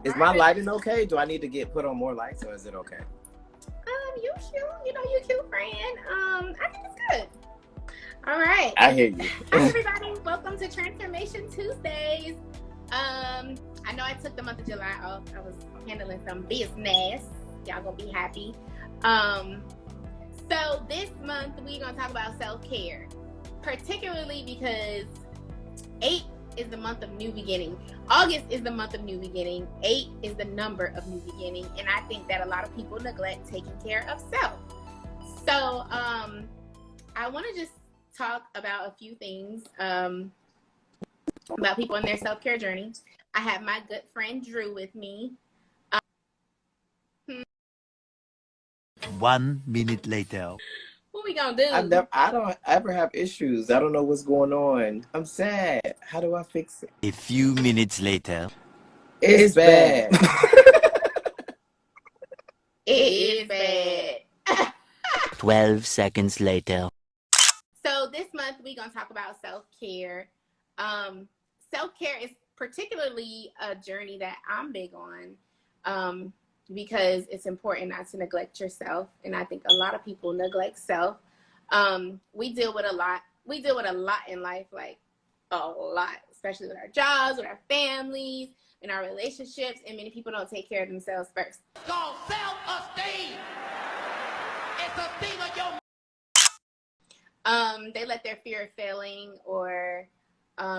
Is my lighting okay? Do I need to get put on more lights, or is it okay? You cute. You know, you cute, friend. I think it's good. All right. I hear you. Hi, everybody. Welcome to Transformation Tuesdays. I know I took the month of July off. I was handling some business. Y'all gonna be happy. So this month we're gonna talk about self-care, particularly because 8 is the month of new beginning. August is the month of new beginning. 8 is the number of new beginning. And I think that a lot of people neglect taking care of self. So I want to just talk about a few things about people in their self-care journey. I have my good friend Drew with me. 1 minute later. What we gonna do? I don't ever have issues. I don't know what's going on. I'm sad. How do I fix it? A few minutes later. It's bad. It is bad. 12 seconds later. So this month we're gonna talk about self-care. Self-care is particularly a journey that I'm big on. Because it's important not to neglect yourself. And I think a lot of people neglect self. We deal with a lot. We deal with a lot in life, like a lot, especially with our jobs, with our families, in our relationships. And many people don't take care of themselves first. Called self-esteem. It's a thing of your... They let their fear of failing or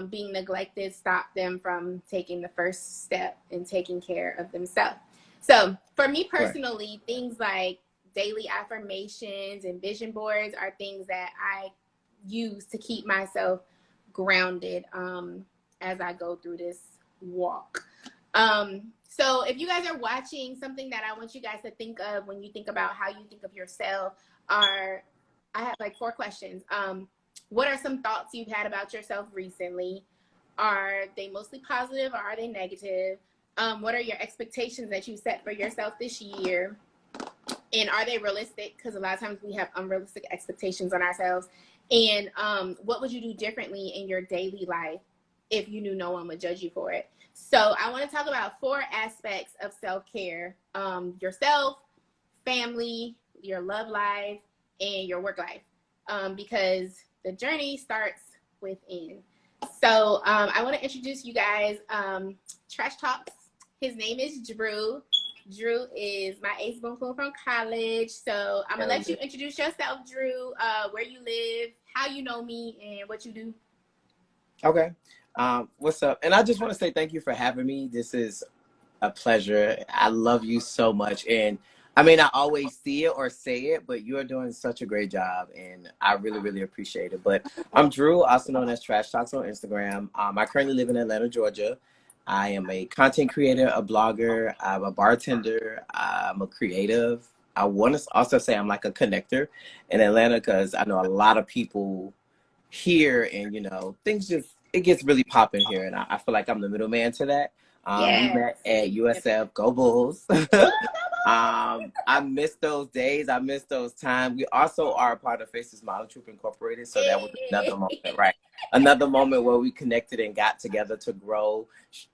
being neglected stop them from taking the first step and taking care of themselves. So for me personally, things like daily affirmations and vision boards are things that I use to keep myself grounded as I go through this walk. So if you guys are watching, something that I want you guys to think of when you think about how you think of yourself I have like 4 questions. What are some thoughts you've had about yourself recently? Are they mostly positive or are they negative? What are your expectations that you set for yourself this year? And are they realistic? Because a lot of times we have unrealistic expectations on ourselves. And what would you do differently in your daily life if you knew no one would judge you for it? So I want to talk about 4 aspects of self-care. Yourself, family, your love life, and your work life. Because the journey starts within. So I want to introduce you guys, Trash Talks. His name is Drew. Drew is my ace spoonful from college. So I'm going to let you introduce yourself, Drew, where you live, how you know me, and what you do. Okay. What's up? And I just want to say thank you for having me. This is a pleasure. I love you so much. And I may not always see it or say it, but you're doing such a great job. And I really, really appreciate it. But I'm Drew, also known as Trash Talks on Instagram. I currently live in Atlanta, Georgia. I am a content creator, a blogger, I'm a bartender, I'm a creative. I want to also say I'm like a connector in Atlanta because I know a lot of people here and, you know, things just, it gets really popping here. And I feel like I'm the middleman to that. Yes. We met at USF, Go Bulls. I miss those days. I miss those times. We also are a part of Faces Model Troop Incorporated. So that was another moment, right? Another moment where we connected and got together to grow.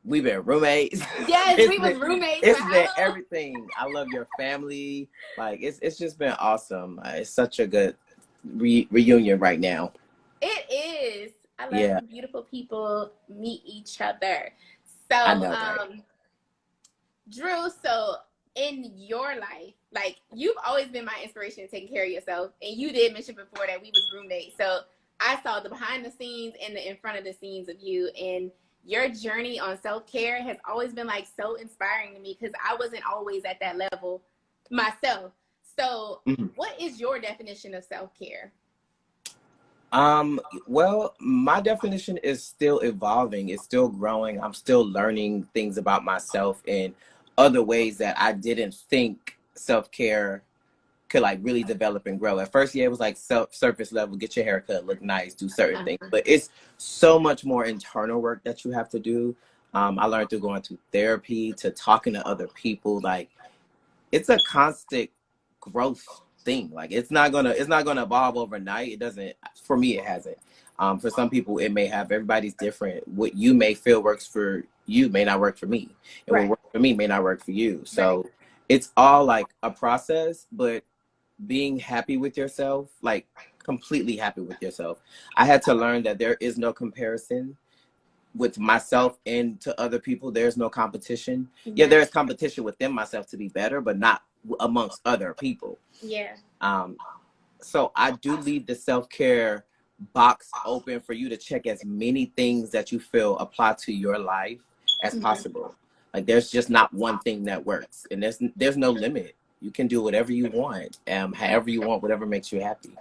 We've been roommates. Yes, we was roommates. It's been everything. I love your family. Like, it's just been awesome. It's such a good reunion right now. It is. I love when beautiful people meet each other. So, I know, right? Drew, so in your life, like, you've always been my inspiration in taking care of yourself. And you did mention before that we was roommates. So I saw the behind the scenes and the in front of the scenes of you. And your journey on self-care has always been like so inspiring to me because I wasn't always at that level myself. So what is your definition of self-care? Well, my definition is still evolving. It's still growing. I'm still learning things about myself in other ways that I didn't think self-care could like really develop and grow. At first, yeah, it was like surface level, get your haircut, look nice, do certain things. But it's so much more internal work that you have to do. I learned through going to therapy, to talking to other people. Like, it's a constant growth thing. Like it's not gonna evolve overnight. It doesn't. For me, it hasn't. For some people, it may have. Everybody's different. What you may feel works for you may not work for me, and what works for me may not work for you. So it's all like a process, but being happy with yourself, like completely happy with yourself. I had to learn that there is no comparison with myself and to other people. There's no competition. Yeah, there is competition within myself to be better, but not amongst other people. Yeah. So I do leave the self-care box open for you to check as many things that you feel apply to your life as possible. Like there's just not one thing that works, and there's no limit. You can do whatever you want, however you want, whatever makes you happy.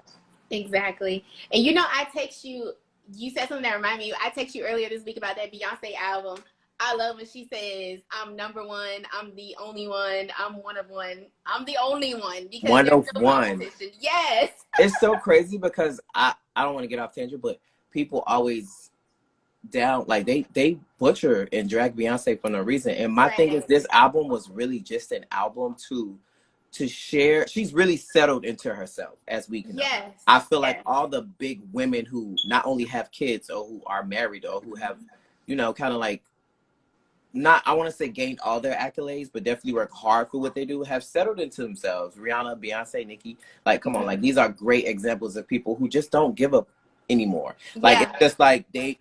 Exactly. And you know, I text you. You said something that reminded me. I texted you earlier this week about that Beyonce album. I love when she says, "I'm number one. I'm the only one. I'm one of one. I'm the only one." Because one there's of no one. competition. Yes. It's so crazy because I don't want to get off tangent, but people always like they butcher and drag Beyonce for no reason. And my thing is, this album was really just an album to share. She's really settled into herself, as we can know. I feel like all the big women who not only have kids or who are married or who have, you know, kind of like, not, I want to say gained all their accolades, but definitely work hard for what they do, have settled into themselves. Rihanna, Beyonce, Nicki, like, come on, like these are great examples of people who just don't give up anymore. Like it's just like they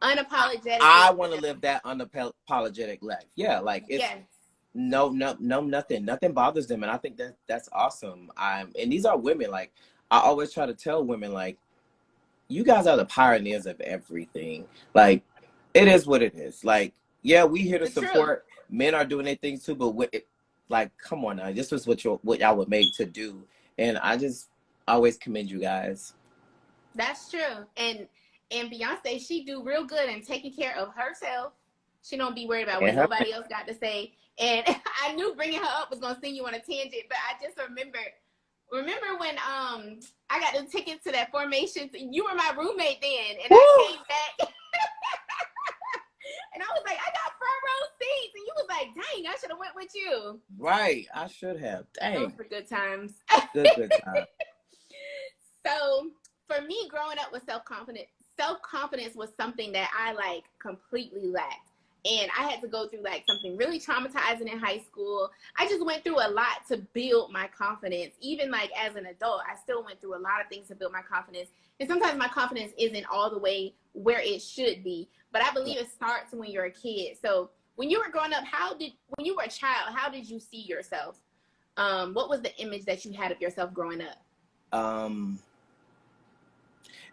unapologetic. I want to live that unapologetic life. Yeah, like it's no, nothing bothers them, and I think that's awesome. And these are women. Like I always try to tell women, like, you guys are the pioneers of everything. Like it is what it is. Like, yeah, we here to support. Men are doing their things too, but like, come on now, this was what y'all were made to do, and I just always commend you guys. That's true. And Beyonce, she do real good in taking care of herself. She don't be worried about what nobody else got to say. And I knew bringing her up was gonna send you on a tangent, but I just remember when I got the tickets to that formation. You were my roommate then, and I came back. And I was like, I got front row seats. And you was like, dang, I should have went with you. Right, I should have. Dang. Those were good times. Good times. So for me, growing up with self-confidence was something that I like completely lacked. And I had to go through like something really traumatizing in high school. I just went through a lot to build my confidence. Even like as an adult, I still went through a lot of things to build my confidence. And sometimes my confidence isn't all the way where it should be. But I believe it starts when you're a kid. So when you were growing up, when you were a child, how did you see yourself? What was the image that you had of yourself growing up?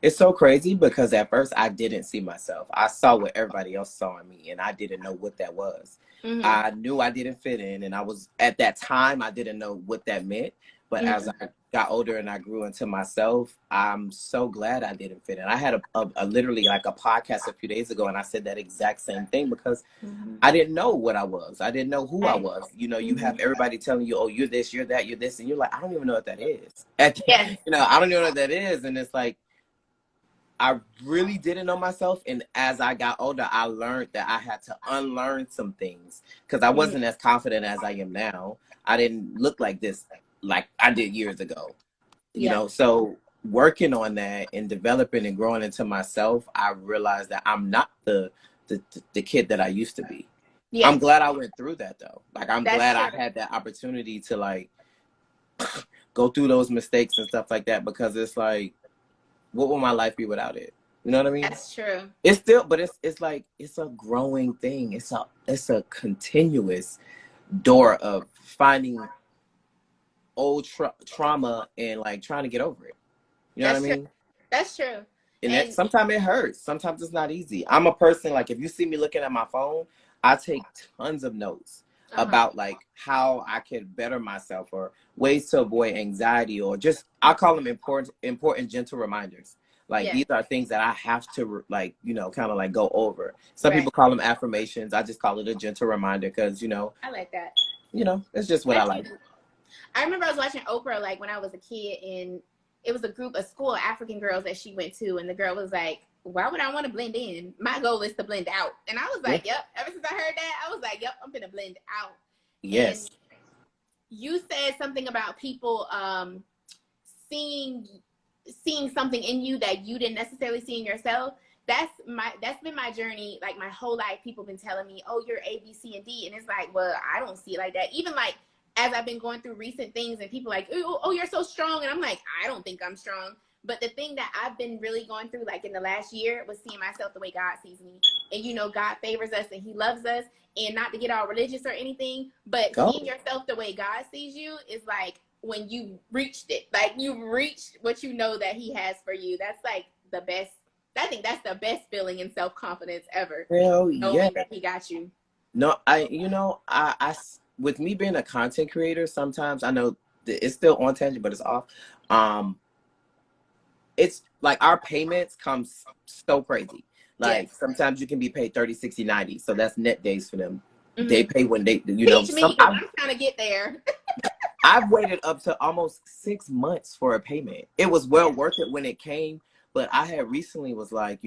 It's so crazy because at first I didn't see myself. I saw what everybody else saw in me, and I didn't know what that was. I knew I didn't fit in, and at that time, I didn't know what that meant. But as I got older and I grew into myself, I'm so glad I didn't fit in. I had a literally like a podcast a few days ago, and I said that exact same thing because I didn't know what I was. I didn't know who I was. You know, you have everybody telling you, oh, you're this, you're that, you're this. And you're like, I don't even know what that is. You know, I don't even know what that is. And it's like, I really didn't know myself. And as I got older, I learned that I had to unlearn some things because I wasn't as confident as I am now. I didn't look like this like I did years ago, you know? So working on that and developing and growing into myself, I realized that I'm not the kid that I used to be. I'm glad I went through that though. Like, I'm glad I had that opportunity to like go through those mistakes and stuff like that, because it's like, what will my life be without it? You know what I mean? That's true. It's still, but it's like, it's a growing thing. It's a continuous door of finding old trauma and like trying to get over it. You know what I mean? That's true. And sometimes it hurts. Sometimes it's not easy. I'm a person, like, if you see me looking at my phone, I take tons of notes about like how I can better myself or ways to avoid anxiety, or just, I call them important gentle reminders. Like these are things that I have to like, you know, kind of like go over. Some people call them affirmations. I just call it a gentle reminder because, you know, I like that. You know, it's just what I like. I remember I was watching Oprah like when I was a kid, and it was a group of school African girls that she went to, and the girl was like, why would I want to blend in? My goal is to blend out. And I was like, yep. Ever since I heard that, I was like, yep, I'm gonna blend out. Yes. you said something about people seeing something in you that you didn't necessarily see in yourself. That's been my journey, like my whole life. People been telling me, oh, you're A, B, C, and D, and it's like, well, I don't see it like that. Even like as I've been going through recent things, and people like, oh, you're so strong, and I'm like, I don't think I'm strong. But the thing that I've been really going through, like in the last year, was seeing myself the way God sees me. And you know, God favors us and He loves us. And not to get all religious or anything, but seeing yourself the way God sees you is like when you reached it. Like you've reached what you know that He has for you. That's like the best. I think that's the best feeling in self-confidence ever. Hell Knowing yeah. that He got you. No, I with me being a content creator, sometimes I know it's still on tangent, but it's off. It's like our payments come so crazy. Like sometimes you can be paid 30, 60, 90. So that's net days for them. Mm-hmm. They pay when they, Teach me, because I'm trying to get there. I've waited up to almost 6 months for a payment. It was well worth it when it came, but I had recently was like,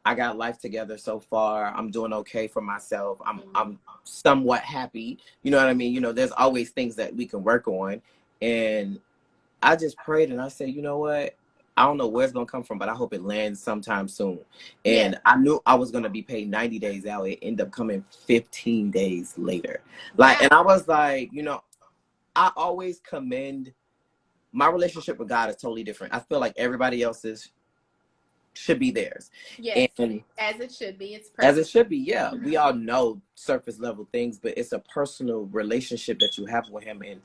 I got life together so far. I'm doing okay for myself. I'm somewhat happy. You know what I mean? There's always things that we can work on. And I just prayed and I said, you know what? I don't know where it's going to come from, but I hope it lands sometime soon. And I knew I was going to be paid 90 days out. It ended up coming 15 days later. And I was like, I always commend my relationship with God is totally different. I feel like everybody else's should be theirs. Yes, and as it should be. It's perfect. As it should be, yeah. We all know surface level things, but it's a personal relationship that you have with Him. And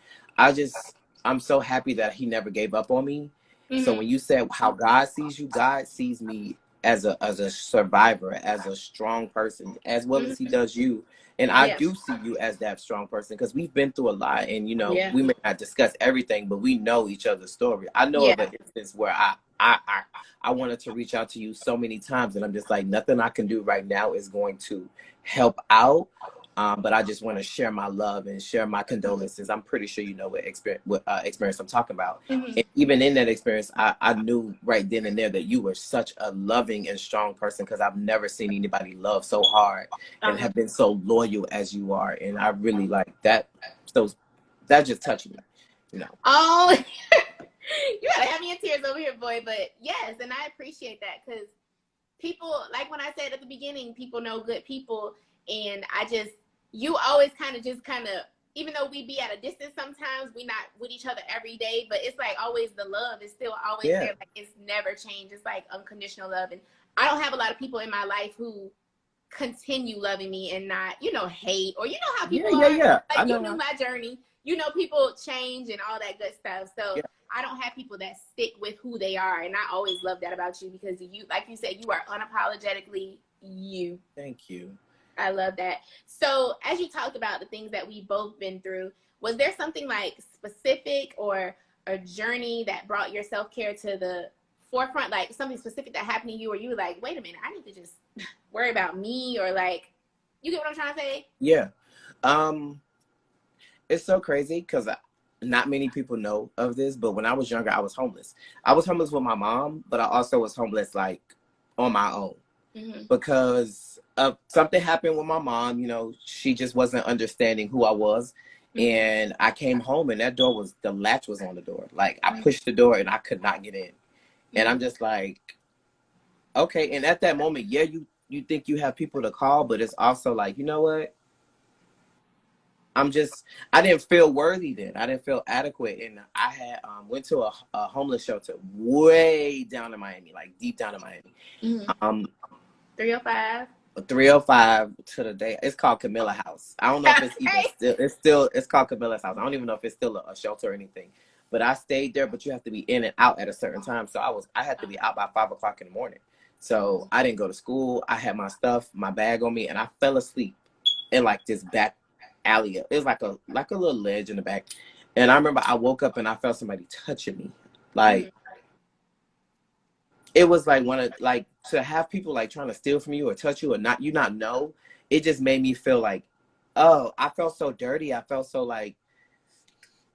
I'm so happy that He never gave up on me. Mm-hmm. So when you said how God sees you, God sees me as a survivor, as a strong person, as well as He does you. And I do see you as that strong person because we've been through a lot. And, we may not discuss everything, but we know each other's story. I know of an instance where I wanted to reach out to you so many times, and I'm just like, nothing I can do right now is going to help out. But I just want to share my love and share my condolences. I'm pretty sure you know what experience I'm talking about. Mm-hmm. And even in that experience, I knew right then and there that you were such a loving and strong person because I've never seen anybody love so hard and have been so loyal as you are. And I really like that. So that just touched me, Oh, you gotta have me in tears over here, boy. But yes, and I appreciate that because people, like when I said at the beginning, people know good people. And you always kind of, even though we be at a distance sometimes, we not with each other every day, but it's like always the love is still always there. Like it's never changed. It's like unconditional love. And I don't have a lot of people in my life who continue loving me and not, hate, or how people are. Yeah. Like you knew my journey. People change and all that good stuff. So I don't have people that stick with who they are. And I always love that about you because you, like you said, you are unapologetically you. Thank you. I love that. So as you talked about the things that we've both been through, was there something like specific or a journey that brought your self-care to the forefront, like something specific that happened to you or you were like, wait a minute, I need to just worry about me, or like, you get what I'm trying to say? Yeah. It's so crazy because not many people know of this, but when I was younger, I was homeless. I was homeless with my mom, but I also was homeless like on my own. Mm-hmm. Because something happened with my mom, she just wasn't understanding who I was. Mm-hmm. And I came home and the latch was on the door. Like I pushed the door and I could not get in. Mm-hmm. And I'm just like, okay. And at that moment, you think you have people to call, but it's also like, you know what? I didn't feel worthy then. I didn't feel adequate. And I had went to a homeless shelter way down in Miami, like deep down in Miami. Mm-hmm. 305. 305 to the day. It's called Camilla House. I don't know if it's even it's called Camilla's House. I don't even know if it's still a shelter or anything. But I stayed there, but you have to be in and out at a certain time. So I had to be out by 5 o'clock in the morning. So I didn't go to school. I had my stuff, my bag on me, and I fell asleep in like this back alley. It was like a little ledge in the back. And I remember I woke up and I felt somebody touching me. Like it was like to have people like trying to steal from you or touch you or not know, it just made me feel like, oh, I felt so dirty. I felt so like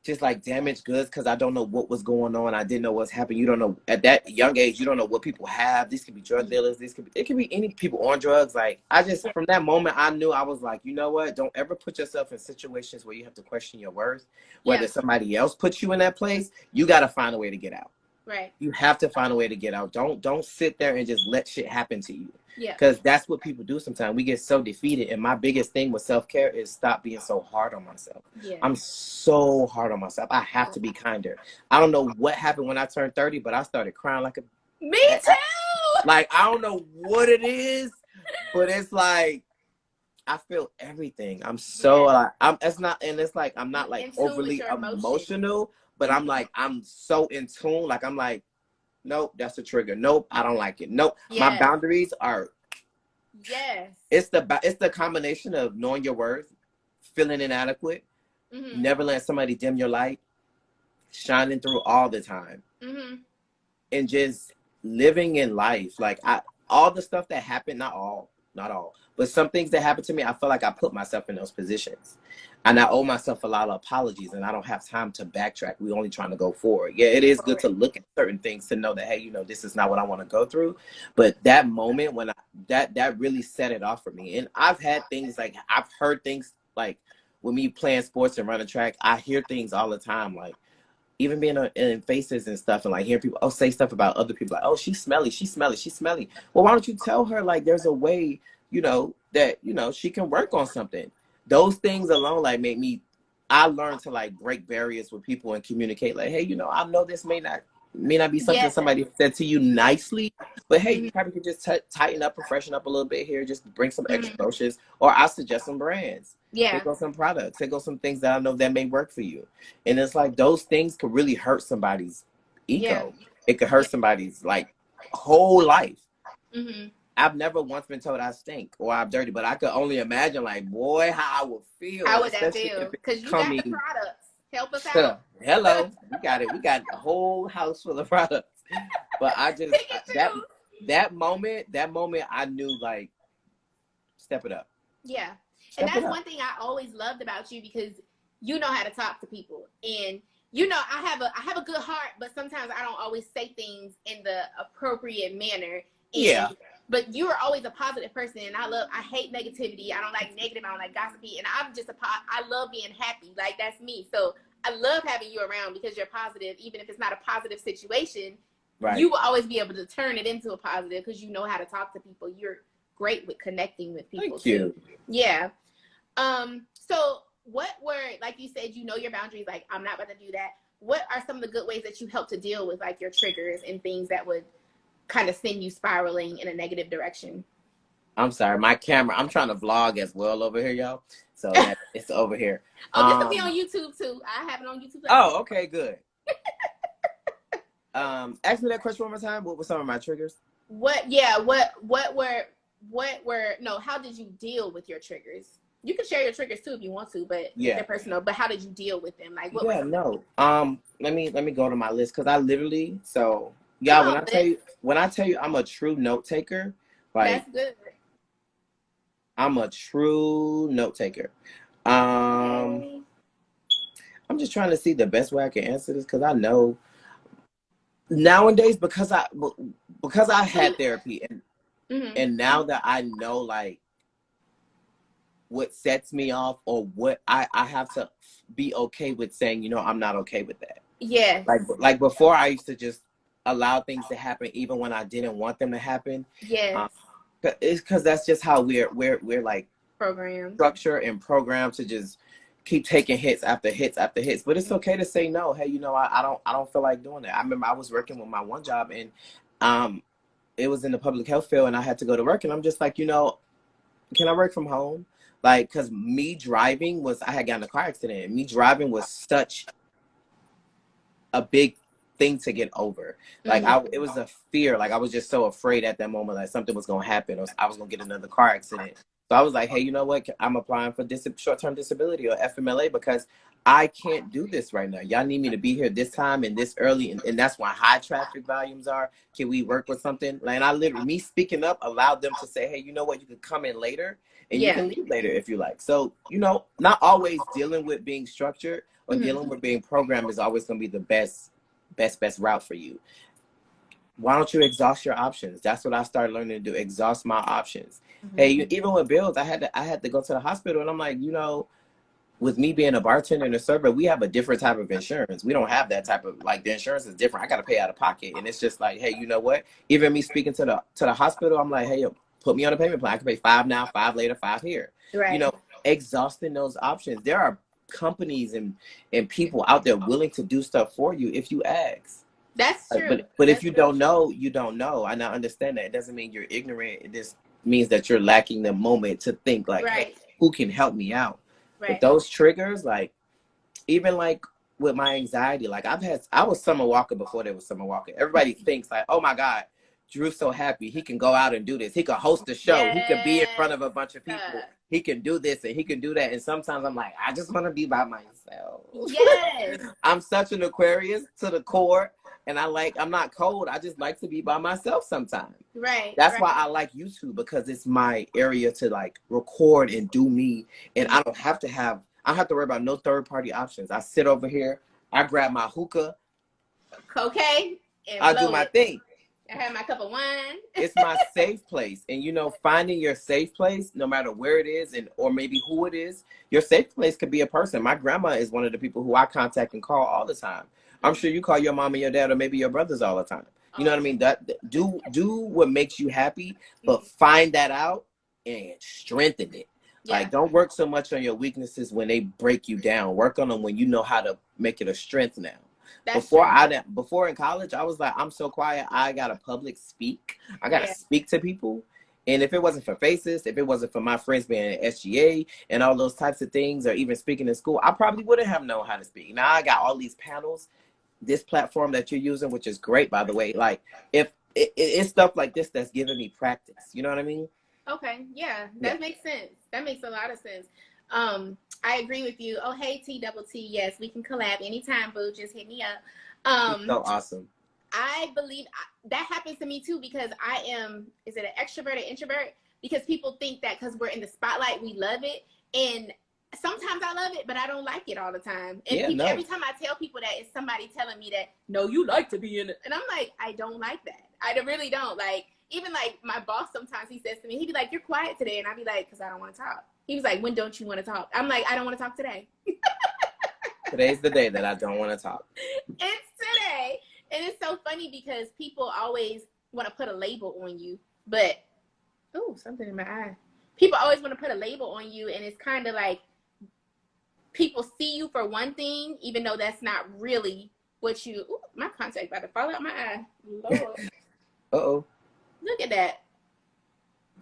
just like damaged goods because I don't know what was going on. I didn't know what's happening. You don't know at that young age. You don't know what people have. These could be drug dealers. It could be any people on drugs. Like I just from that moment I knew I was like, you know what? Don't ever put yourself in situations where you have to question your worth. Whether somebody else puts you in that place, you got to find a way to get out. Right. You have to find a way to get out. Don't sit there and just let shit happen to you. Yeah. Because that's what people do sometimes. We get so defeated. And my biggest thing with self-care is stop being so hard on myself. Yeah. I'm so hard on myself. I have to be kinder. I don't know what happened when I turned 30, but I started crying like a... Me too! Like, I don't know what it is, but it's like, I feel everything. I'm so, like, it's like, I'm not like overly emotional, but I'm like, I'm so in tune. Like, I'm like, nope, that's a trigger. Nope, I don't like it. Nope, my boundaries are. Yes. It's the combination of knowing your worth, feeling inadequate, never letting somebody dim your light, shining through all the time, and just living in life. Like all the stuff that happened, not all, but some things that happened to me, I feel like I put myself in those positions. And I owe myself a lot of apologies, and I don't have time to backtrack. We're only trying to go forward. Yeah, it is good to look at certain things to know that, hey, you know, this is not what I want to go through. But that moment when that really set it off for me. And I've had things like, I've heard things like with me playing sports and running track, I hear things all the time. Like even being in faces and stuff and like hearing people say stuff about other people like, oh, she's smelly. Well, why don't you tell her like there's a way, you know, that, you know, she can work on something. Those things alone like I learned to like break barriers with people and communicate like, hey, you know, I know this may not be something somebody said to you nicely, but hey, you probably could just tighten up and freshen up a little bit here, just bring some extra brochures, or I'll suggest some brands. Here go some products. Here go some things that I know that may work for you. And it's like those things could really hurt somebody's ego. It could hurt somebody's like whole life. I've never once been told I stink or I'm dirty, but I could only imagine, like, boy, how I would feel. How would that feel? Because you got the products. Help us out. Hello, we got it. We got the whole house full of products. But I just that moment, I knew like, step it up. Yeah, and that's one thing I always loved about you because you know how to talk to people, and you know I have a good heart, but sometimes I don't always say things in the appropriate manner. And, but you are always a positive person, and I hate negativity. I don't like negative. I don't like gossipy, and I love being happy. Like that's me. So I love having you around because you're positive, even if it's not a positive situation. Right. You will always be able to turn it into a positive because you know how to talk to people. You're great with connecting with people. Thank you. Yeah. So what were, like you said, you know your boundaries. Like I'm not going to do that. What are some of the good ways that you help to deal with like your triggers and things that would kind of send you spiraling in a negative direction? I'm sorry, my camera. I'm trying to vlog as well over here, y'all. So it's over here. This will be on YouTube too. I have it on YouTube. Oh, okay, good. Ask me that question one more time. What were some of my triggers? How did you deal with your triggers? You can share your triggers too if you want to, but they're personal. But how did you deal with them? Like what? Let me go to my list because I literally y'all, when I tell you I'm a true note taker, like that's good. I'm a true note taker. I'm just trying to see the best way I can answer this because I know nowadays because I had therapy and now that I know like what sets me off or what I have to be okay with saying, you know, I'm not okay with that. Yeah. Like before I used to just allow things to happen even when I didn't want them to happen. Yeah. It's because that's just how we're like programmed, structured and programmed to just keep taking hits after hits after hits. But it's okay to say no. Hey, you know, I don't feel like doing that. I remember I was working with my one job and it was in the public health field and I had to go to work and I'm just like, you know, can I work from home? Like, because me driving I had gotten in a car accident and me driving was such a big thing to get over. Like it was a fear. Like I was just so afraid at that moment, like something was going to happen or I was going to get another car accident. So I was like, hey, you know what? I'm applying for short-term disability or FMLA because I can't do this right now. Y'all need me to be here this time and this early, and that's why high traffic volumes are. Can we work with something? Like, and I literally, me speaking up allowed them to say, hey, you know what? You could come in later and you Yeah. can leave later if you like. So, you know, not always dealing with being structured or dealing with being programmed is always going to be the best route for you. Why don't you exhaust your options? That's what I started learning to do. Exhaust my options. Hey, even with bills, I had to go to the hospital, and I'm like, you know, with me being a bartender and a server, we have a different type of insurance. We don't have that type of, like, the insurance is different. I got to pay out of pocket. And it's just like, hey, you know what? Even me speaking to the hospital, I'm like, hey, put me on a payment plan. I can pay 5 now, 5 later, 5 here. Right. You know, exhausting those options. There are companies and people out there willing to do stuff for you if you ask. That's true. But if you don't know, you don't know. And I understand that. It doesn't mean you're ignorant. It just means that you're lacking the moment to think, like, hey, who can help me out? But those triggers, like, even like with my anxiety, like I was Summer Walker before there was Summer Walker. Everybody thinks like, oh my God, Drew's so happy. He can go out and do this. He can host a show. He can be in front of a bunch of people. He can do this and he can do that. And sometimes I'm like, I just want to be by myself. Yes. I'm such an Aquarius to the core. And I'm not cold. I just like to be by myself sometimes. Right. That's why I like YouTube, because it's my area to like record and do me. And I don't have to worry about no third party options. I sit over here, I grab my hookah, cocaine, and I do my thing. I have my cup of wine. It's my safe place. And you know, finding your safe place, no matter where it is or maybe who it is, your safe place could be a person. My grandma is one of the people who I contact and call all the time. I'm sure you call your mom and your dad or maybe your brothers all the time. You know what I mean? That do what makes you happy, but find that out and strengthen it. Yeah. Like, don't work so much on your weaknesses when they break you down. Work on them when you know how to make it a strength now. Before in college, I was like, I'm so quiet. I got to public speak. I got to speak to people. And if it wasn't for faces, if it wasn't for my friends being at SGA and all those types of things, or even speaking in school, I probably wouldn't have known how to speak. Now I got all these panels, this platform that you're using, which is great, by the way. Like, if it's stuff like this that's giving me practice, you know what I mean? Okay, yeah, that makes sense. That makes a lot of sense. I agree with you. Oh, hey, T-double-T, yes, we can collab anytime, boo. Just hit me up. So awesome. I believe that happens to me too, because I am, is it an extrovert or introvert? Because people think that because we're in the spotlight, we love it. And sometimes I love it, but I don't like it all the time. And every time I tell people that, it's somebody telling me that, no, you like to be in it. And I'm like, I don't like that. I really don't. Like, even like my boss, sometimes he says to me, he'd be like, you're quiet today. And I'd be like, because I don't want to talk. He was like, when don't you want to talk? I'm like, I don't want to talk today. Today's the day that I don't want to talk. It's today. And it's so funny because people always want to put a label on you. But, oh, something in my eye. People always want to put a label on you. And it's kind of like, people see you for one thing, even though that's not really what you, ooh, my contact about to fall out my eye. Lord. Uh-oh. Look at that.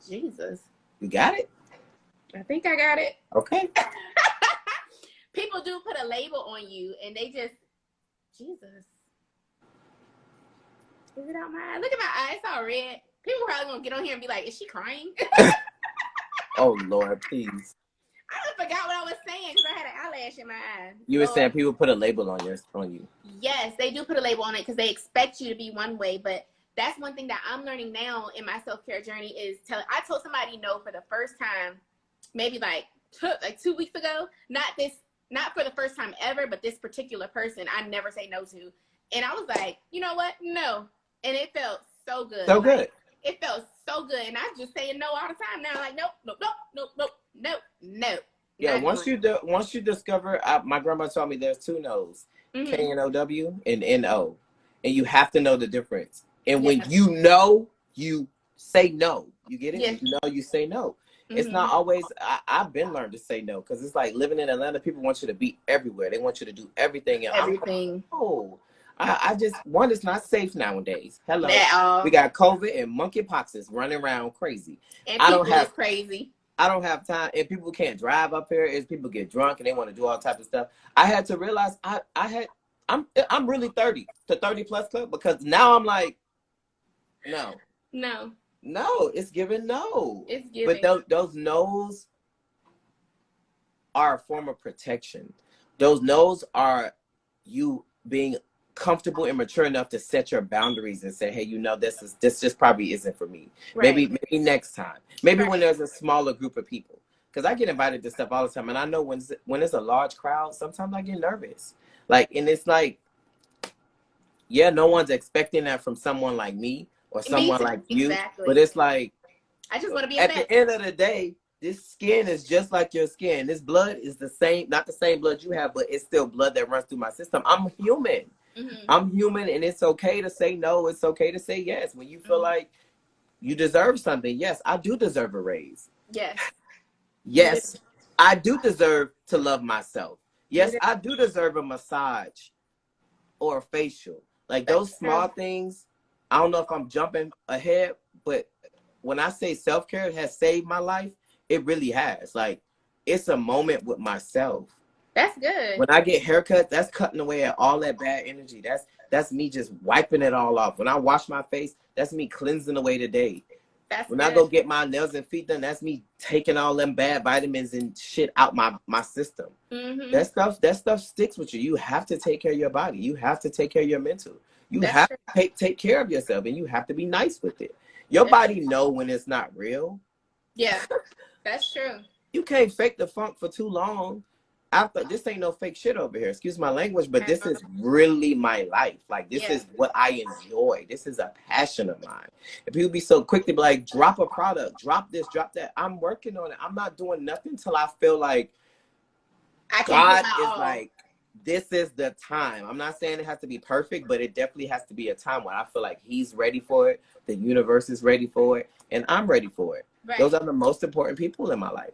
Jesus. You got it? I think I got it. Okay. People do put a label on you, and they just, Jesus. Is it out my eye? Look at my eye. It's all red. People probably going to get on here and be like, is she crying? Oh, Lord, please. I forgot what I was saying because I had an eyelash in my eye. You were saying people put a label on you. Yes, they do put a label on it because they expect you to be one way. But that's one thing that I'm learning now in my self-care journey is I told somebody no for the first time, maybe like 2 weeks ago. Not for the first time ever, but this particular person I never say no to. And I was like, you know what? No. And it felt so good. So good. It felt so good. And I just saying no all the time now. Like, no. Yeah, once you discover, my grandma told me there's 2 no's, K-N-O-W and N-O. And you have to know the difference. And when you know, you say no. You get it? Yeah. You know, you say no. It's not always, I've been learned to say no, because it's like living in Atlanta, people want you to be everywhere. They want you to do everything. And everything. Like, oh, I just, one, is not safe nowadays. Hello. We got COVID and monkeypox is running around crazy. And people is crazy. I don't have time, and people can't drive up here. As people get drunk and they want to do all types of stuff. I had to realize I'm really 30 to 30 plus club, because now I'm like, no, it's giving no. It's giving. But those no's are a form of protection. Those no's are you being comfortable and mature enough to set your boundaries and say, hey, you know, this just probably isn't for me. Right. Maybe next time. Maybe Right. when there's a smaller group of people. Because I get invited to stuff all the time. And I know when it's a large crowd, sometimes I get nervous. Like, and it's like, yeah, no one's expecting that from someone like me or someone like you. Exactly. But it's like, I just want to be at the end of the day, this skin is just like your skin. This blood is the same, not the same blood you have, but it's still blood that runs through my system. I'm human. Mm-hmm. I'm human, and it's okay to say no. It's okay to say yes. When you feel like you deserve something, yes, I do deserve a raise. Yes. Yes, I do deserve to love myself. Yes, I do deserve a massage or a facial. Like those small things, I don't know if I'm jumping ahead, but when I say self-care has saved my life, it really has. Like, it's a moment with myself. That's good. When I get haircuts, that's cutting away at all that bad energy. That's me just wiping it all off. When I wash my face, that's me cleansing away the day. When I go get my nails and feet done, that's me taking all them bad vitamins and shit out my system. Mm-hmm. That stuff sticks with you. You have to take care of your body. You have to take care of your mental. You have to take care of yourself, and you have to be nice with it. Your body know when it's not real. Yeah, that's true. You can't fake the funk for too long. After this ain't no fake shit over here. Excuse my language, but this is really my life. Like, this is what I enjoy. This is a passion of mine. And people be so quick to be like, drop a product, drop this, drop that. I'm working on it. I'm not doing nothing till I feel like God is like, this is the time. I'm not saying it has to be perfect, but it definitely has to be a time when I feel like he's ready for it, the universe is ready for it, and I'm ready for it. Right. Those are the most important people in my life.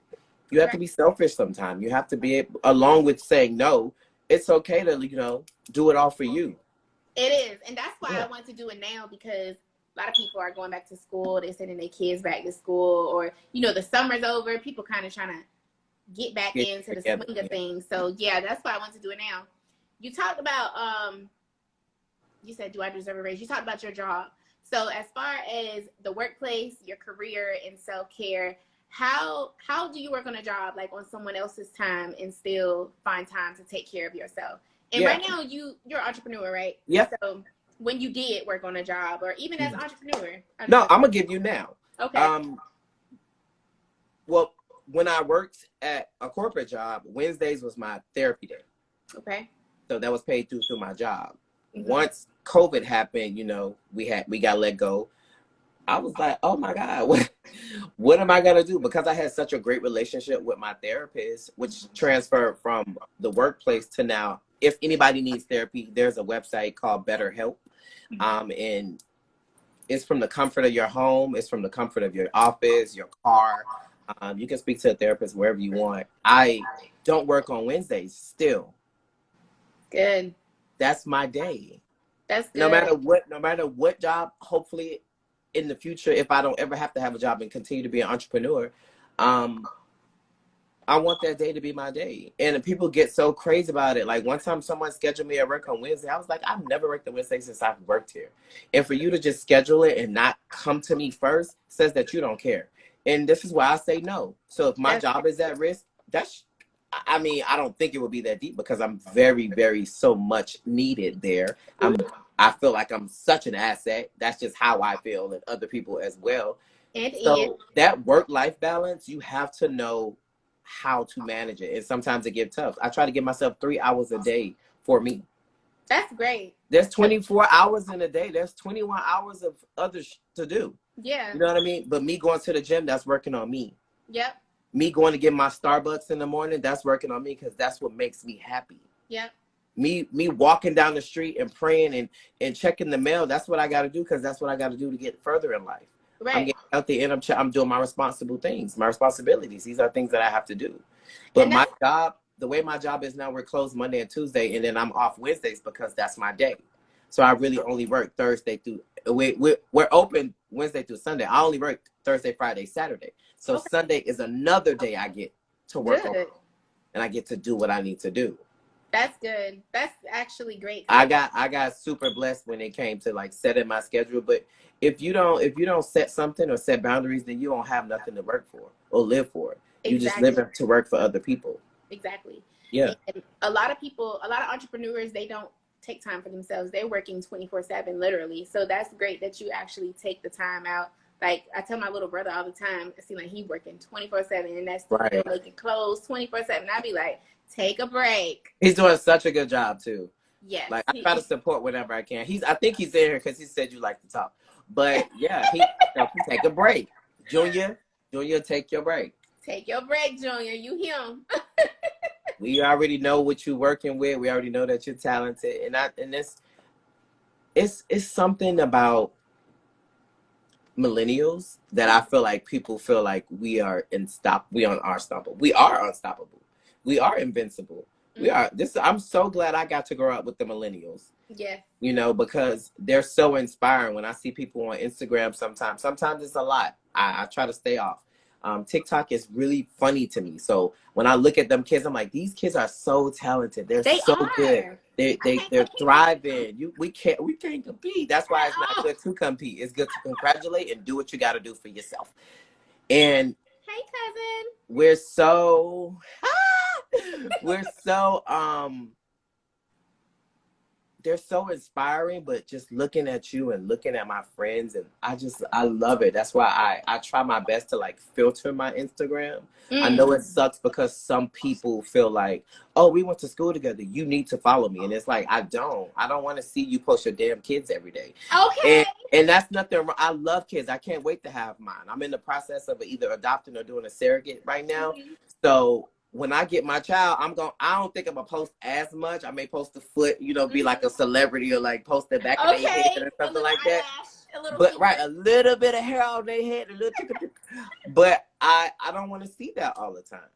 You have to be selfish sometimes. You have to be able, along with saying no, it's okay to, you know, do it all for you. It is. And that's why I want to do it now, because a lot of people are going back to school. They're sending their kids back to school, or, you know, the summer's over. People kind of trying to get back into the swing of things. So, yeah, that's why I want to do it now. You talked about, you said, do I deserve a raise? You talked about your job. So as far as the workplace, your career, and self-care, how do you work on a job, like on someone else's time, and still find time to take care of yourself? And right now you're an entrepreneur, right? Yeah. So when you did work on a job, or even as an entrepreneur. No, I'm gonna give you now. Okay. Well, when I worked at a corporate job, Wednesdays was my therapy day. Okay. So that was paid through my job. Mm-hmm. Once COVID happened, you know, we got let go. I was like, oh my God, what am I gonna do? Because I had such a great relationship with my therapist, which transferred from the workplace to now. If anybody needs therapy, there's a website called BetterHelp. And it's from the comfort of your home. It's from the comfort of your office, your car. You can speak to a therapist wherever you want. I don't work on Wednesdays still. Good. That's my day. That's good. No matter what job, hopefully in the future, if I don't ever have to have a job and continue to be an entrepreneur, I want that day to be my day. And people get so crazy about it. Like, one time someone scheduled me at work on Wednesday. I was like, I've never worked on Wednesday since I've worked here. And for you to just schedule it and not come to me first says that you don't care. And this is why I say no. So if my job is at risk, I mean, I don't think it would be that deep, because I'm very, very so much needed there. I feel like I'm such an asset. That's just how I feel, and other people as well. So that work-life balance, you have to know how to manage it. And sometimes it gets tough. I try to give myself 3 hours a day for me. That's great. There's 24 hours in a day. There's 21 hours of others to do. Yeah. You know what I mean? But me going to the gym, that's working on me. Yep. Me going to get my Starbucks in the morning, that's working on me, because that's what makes me happy. Yep. Me walking down the street and praying and checking the mail, that's what I got to do, because that's what I got to do to get further in life. Right. I'm getting healthy, and I'm doing my responsible things, my responsibilities. These are things that I have to do. But my job, the way my job is now, we're closed Monday and Tuesday, and then I'm off Wednesdays because that's my day. So I really only work Thursday through, we're open Wednesday through Sunday. I only work Thursday, Friday, Saturday. So Sunday is another day I get to work on, and I get to do what I need to do. That's good. That's actually great. I got super blessed when it came to like setting my schedule. But if you don't set something or set boundaries, then you don't have nothing to work for or live for. You just live to work for other people. Exactly. Yeah. And a lot of entrepreneurs, they don't take time for themselves. They're working 24/7, literally. So that's great that you actually take the time out. Like I tell my little brother all the time, it seems like he working 24/7, and that's Right. making clothes 24/7. I'd be like, take a break. He's doing such a good job too. Yes. Like I try to support whenever I can. I think he's in here because he said you like to talk. But yeah, he take a break. Junior, take your break. Take your break, Junior. You him. We already know what you're working with. We already know that you're talented, and it's something about millennials that I feel like people feel like we are unstoppable. We are unstoppable. We are unstoppable. We are invincible. We are this. I'm so glad I got to grow up with the millennials. Yeah. You know, because they're so inspiring. When I see people on Instagram, sometimes it's a lot. I try to stay off. TikTok is really funny to me. So when I look at them kids, I'm like, these kids are so talented. They're so good. They're thriving. We can't compete. That's why it's not good to compete. It's good to congratulate and do what you got to do for yourself. And hey, cousin, we're so they're so inspiring, but just looking at you and looking at my friends, and I love it. That's why I try my best to like filter my Instagram. I know it sucks because some people feel like, oh, we went to school together, you need to follow me. And it's like, I don't want to see you post your damn kids every day. Okay. And that's nothing wrong. I love kids. I can't wait to have mine. I'm in the process of either adopting or doing a surrogate right now. So when I get my child, I don't think I'm gonna post as much. I may post a foot, be like a celebrity, or like post the back of their head or something like that. A little bit of hair on their head, but I don't want to see that all the time.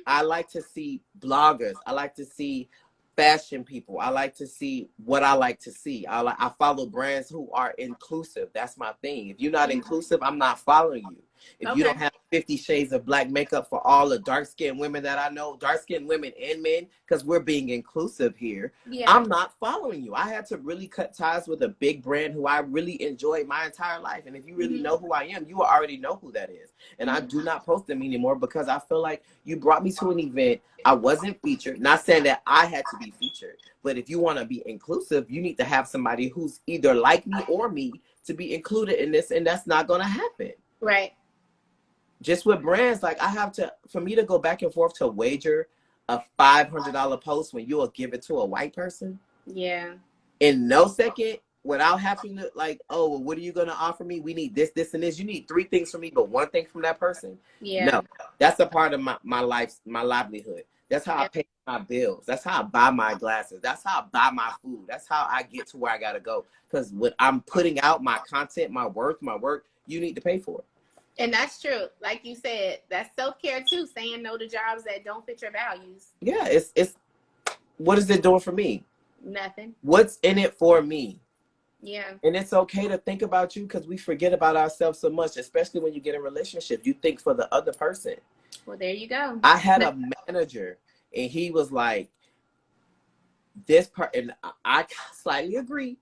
I like to see bloggers. I like to see fashion people. I like to see what I like to see. I follow brands who are inclusive. That's my thing. If you're not inclusive, I'm not following you. If you don't have 50 shades of black makeup for all the dark-skinned women that I know, dark-skinned women and men, because we're being inclusive here, I'm not following you. I had to really cut ties with a big brand who I really enjoyed my entire life. And if you really know who I am, you already know who that is. And I do not post them anymore because I feel like you brought me to an event. I wasn't featured. Not saying that I had to be featured, but if you want to be inclusive, you need to have somebody who's either like me or me to be included in this, and that's not going to happen. Right. Just with brands, like for me to go back and forth to wager a $500 post when you'll give it to a white person. Yeah. In no second, without having to like, oh, well, what are you going to offer me? We need this, this, and this. You need 3 things from me, but 1 thing from that person. Yeah. No, that's a part of my life, my livelihood. That's how I pay my bills. That's how I buy my glasses. That's how I buy my food. That's how I get to where I got to go. Because when I'm putting out my content, my work, you need to pay for it. And that's true. Like you said, that's self-care too, saying no to jobs that don't fit your values. Yeah, it's what is it doing for me? Nothing. What's in it for me? Yeah. And it's okay to think about you because we forget about ourselves so much, especially when you get in a relationship. You think for the other person. Well, there you go. I had a manager and he was like, this part, and I slightly agree.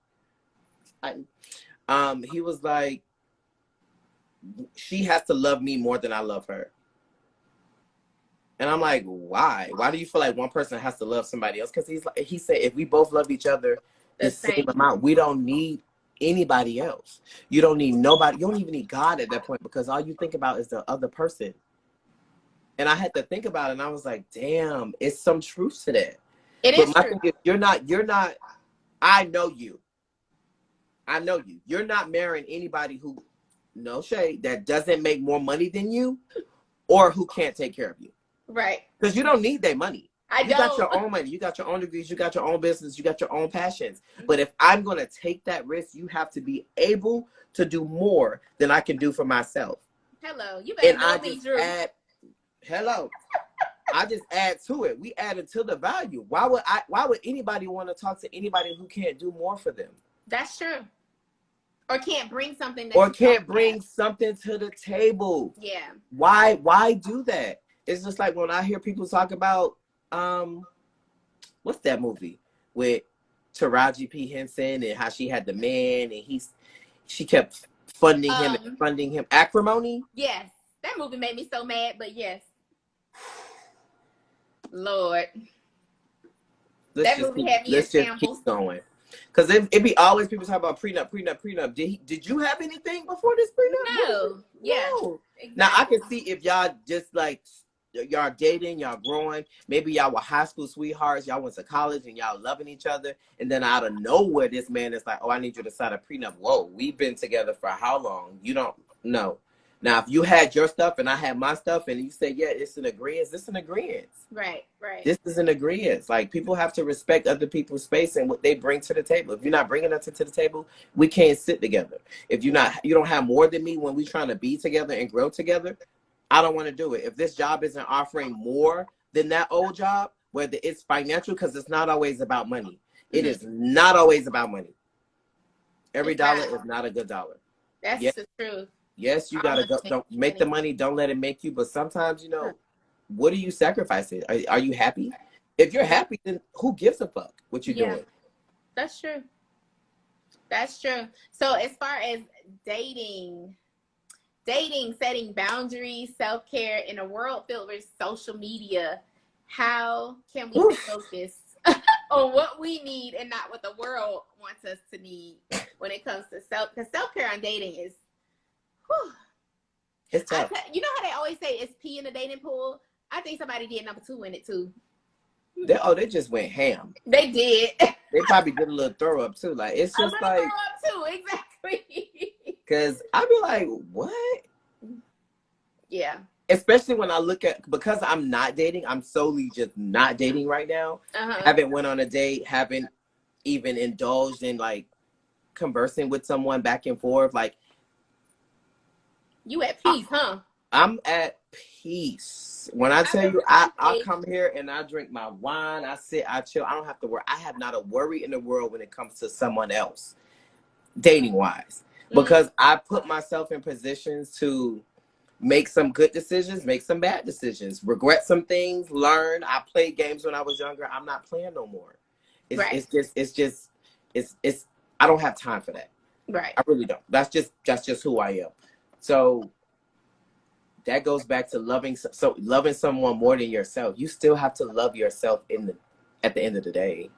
He was like, she has to love me more than I love her. And I'm like, why? Why do you feel like one person has to love somebody else? Because he said, if we both love each other the same amount, we don't need anybody else. You don't need nobody. You don't even need God at that point because all you think about is the other person. And I had to think about it, and I was like, damn, it's some truth to that. It is true. Thing is, you're not, I know you. You're not marrying anybody who, no shade, that doesn't make more money than you or who can't take care of you. Right. Because you don't need their money. You don't. got your own money. You got your own degrees. You got your own business. You got your own passions. But if I'm going to take that risk, you have to be able to do more than I can do for myself. Hello. You better know me, Drew. I just add to it. We added to the value. Why would anybody want to talk to anybody who can't do more for them? That's true. Or can't bring something something to the table. Yeah. Why do that? It's just like when I hear people talk about what's that movie with Taraji P. Henson and how she had the man and she kept funding him. Acrimony? Yes. That movie made me so mad, but yes. Lord. That movie had me in let's just keep shambles. going. Because it be always people talk about prenup. Did you have anything before this prenup? No. Yeah. No. Exactly. Now I can see if y'all just like y'all dating, y'all growing, maybe y'all were high school sweethearts, y'all went to college and y'all loving each other, and then out of nowhere this man is like, oh, I need you to sign a prenup. Whoa, we've been together for how long? You don't know. Now if you had your stuff and I had my stuff and you say, yeah, it's an agreement, it's an agreement. Right. This is an agreement. Like, people have to respect other people's space and what they bring to the table. If you're not bringing nothing to the table, we can't sit together. If you don't have more than me when we're trying to be together and grow together, I don't want to do it. If this job isn't offering more than that old job, whether it's financial, because it's not always about money. It is not always about money. Every dollar is not a good dollar. That's the truth. Yes, you gotta go. Don't make the money. Don't let it make you. But sometimes, what are you sacrificing? Are you happy? If you're happy, then who gives a fuck what you're doing? That's true. That's true. So as far as dating, setting boundaries, self-care in a world filled with social media, how can we focus on what we need and not what the world wants us to need when it comes to because self-care on dating is, it's tough. You know how they always say it's pee in the dating pool? I think somebody did number 2 in it too. They just went ham. They did. They probably did a little throw up too. Like, it's just like, throw up too, exactly. Because I be like, what? Yeah. Especially when I look at, because I'm not dating, I'm solely just not dating right now. Haven't went on a date, haven't even indulged in like conversing with someone back and forth. Like, you at peace, huh? I'm at peace. When I tell you, I come here and I drink my wine, I sit, I chill. I don't have to worry. I have not a worry in the world when it comes to someone else, dating wise, because I put myself in positions to make some good decisions, make some bad decisions, regret some things, learn. I played games when I was younger. I'm not playing no more. It's I don't have time for that. Right. I really don't. That's just who I am. So that goes back to loving someone more than yourself. You still have to love yourself at the end of the day,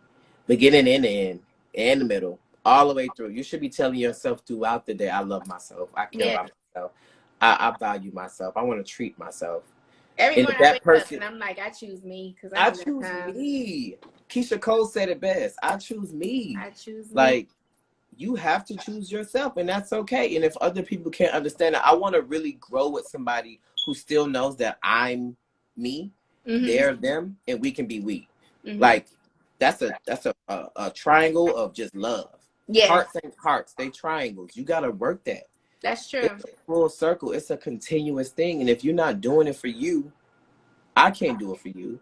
beginning and end, and the middle, all the way through. You should be telling yourself throughout the day, I love myself. I care about myself. I value myself. I want to treat myself. Every morning I wake up and I'm like, I choose me because I choose me. Keisha Cole said it best. I choose me. I choose me. Like, you have to choose yourself, and that's okay. And if other people can't understand it, I want to really grow with somebody who still knows that I'm me, they're them, and we can be we. Like, that's a triangle of just love. Yeah. Hearts ain't hearts, they triangles. You gotta work that. That's true. It's a full circle. It's a continuous thing. And if you're not doing it for you, I can't do it for you.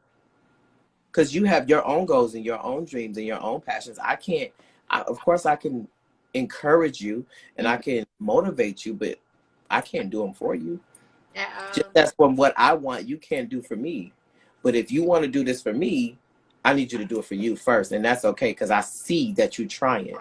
Because you have your own goals and your own dreams and your own passions. Of course, I can encourage you and I can motivate you, but I can't do them for you. Just that's from what I want, you can't do for me. But if you want to do this for me, I need you to do it for you first. And that's okay, because I see that you're trying.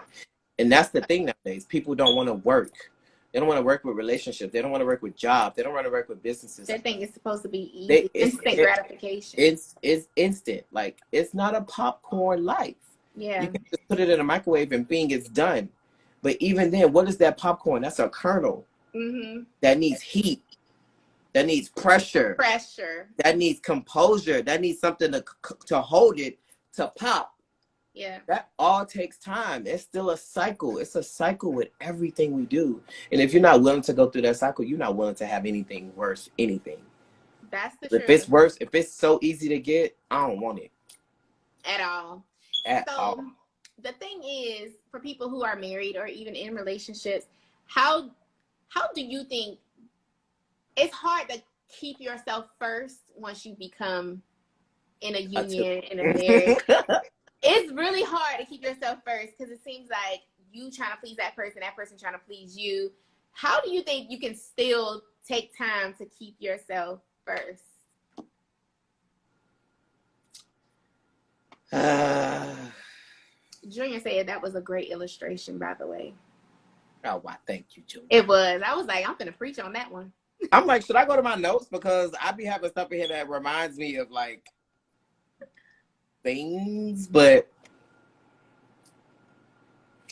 And that's the thing nowadays. People don't want to work. They don't want to work with relationships. They don't want to work with jobs. They don't want to work with businesses. They think it's supposed to be easy. Instant gratification. It's instant. Like, it's not a popcorn life. Yeah. You can just put it in a microwave and bing, it's done. But even then, what is that popcorn? That's a kernel. That needs heat. That needs pressure. That needs composure. That needs something to hold it, to pop. Yeah. That all takes time. It's still a cycle. It's a cycle with everything we do. And if you're not willing to go through that cycle, you're not willing to have anything worth anything. That's the truth. If it's worse, if it's so easy to get, I don't want it. At all. The thing is, for people who are married or even in relationships, how do you think it's hard to keep yourself first once you become in a union, in a marriage? It's really hard to keep yourself first because it seems like you trying to please that person trying to please you. How do you think you can still take time to keep yourself first? Junior said that was a great illustration, by the way. Oh, why? Thank you, Junior. It was. I was like, I'm going to preach on that one. I'm like, should I go to my notes? Because I be having stuff in here that reminds me of, like, things, but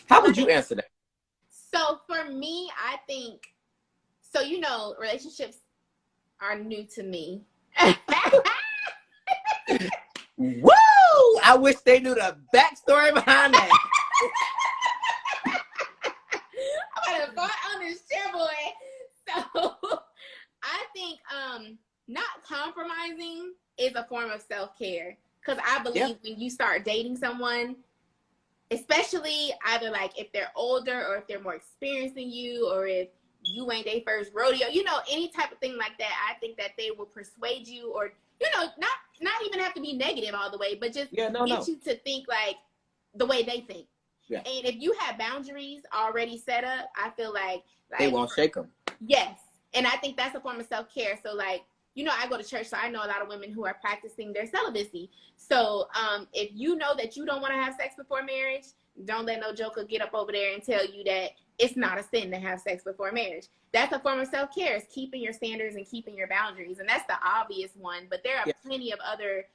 how would you answer that? So for me, I think, so you know, relationships are new to me. Woo! I wish they knew the backstory behind that. I'm gonna fart on this chair, boy. So I think not compromising is a form of self-care. Because I believe when you start dating someone, especially either like if they're older or if they're more experienced than you, or if you ain't their first rodeo, you know, any type of thing like that, I think that they will persuade you, or, you know, not even have to be negative all the way, but just get you to think like the way they think. Yeah. And if you have boundaries already set up, I feel like they won't shake them. Yes. And I think that's a form of self-care. So like, you know, I go to church, so I know a lot of women who are practicing their celibacy. So if you know that you don't want to have sex before marriage, don't let no joker get up over there and tell you that it's not a sin to have sex before marriage. That's a form of self-care, is keeping your standards and keeping your boundaries. And that's the obvious one. But there are plenty of other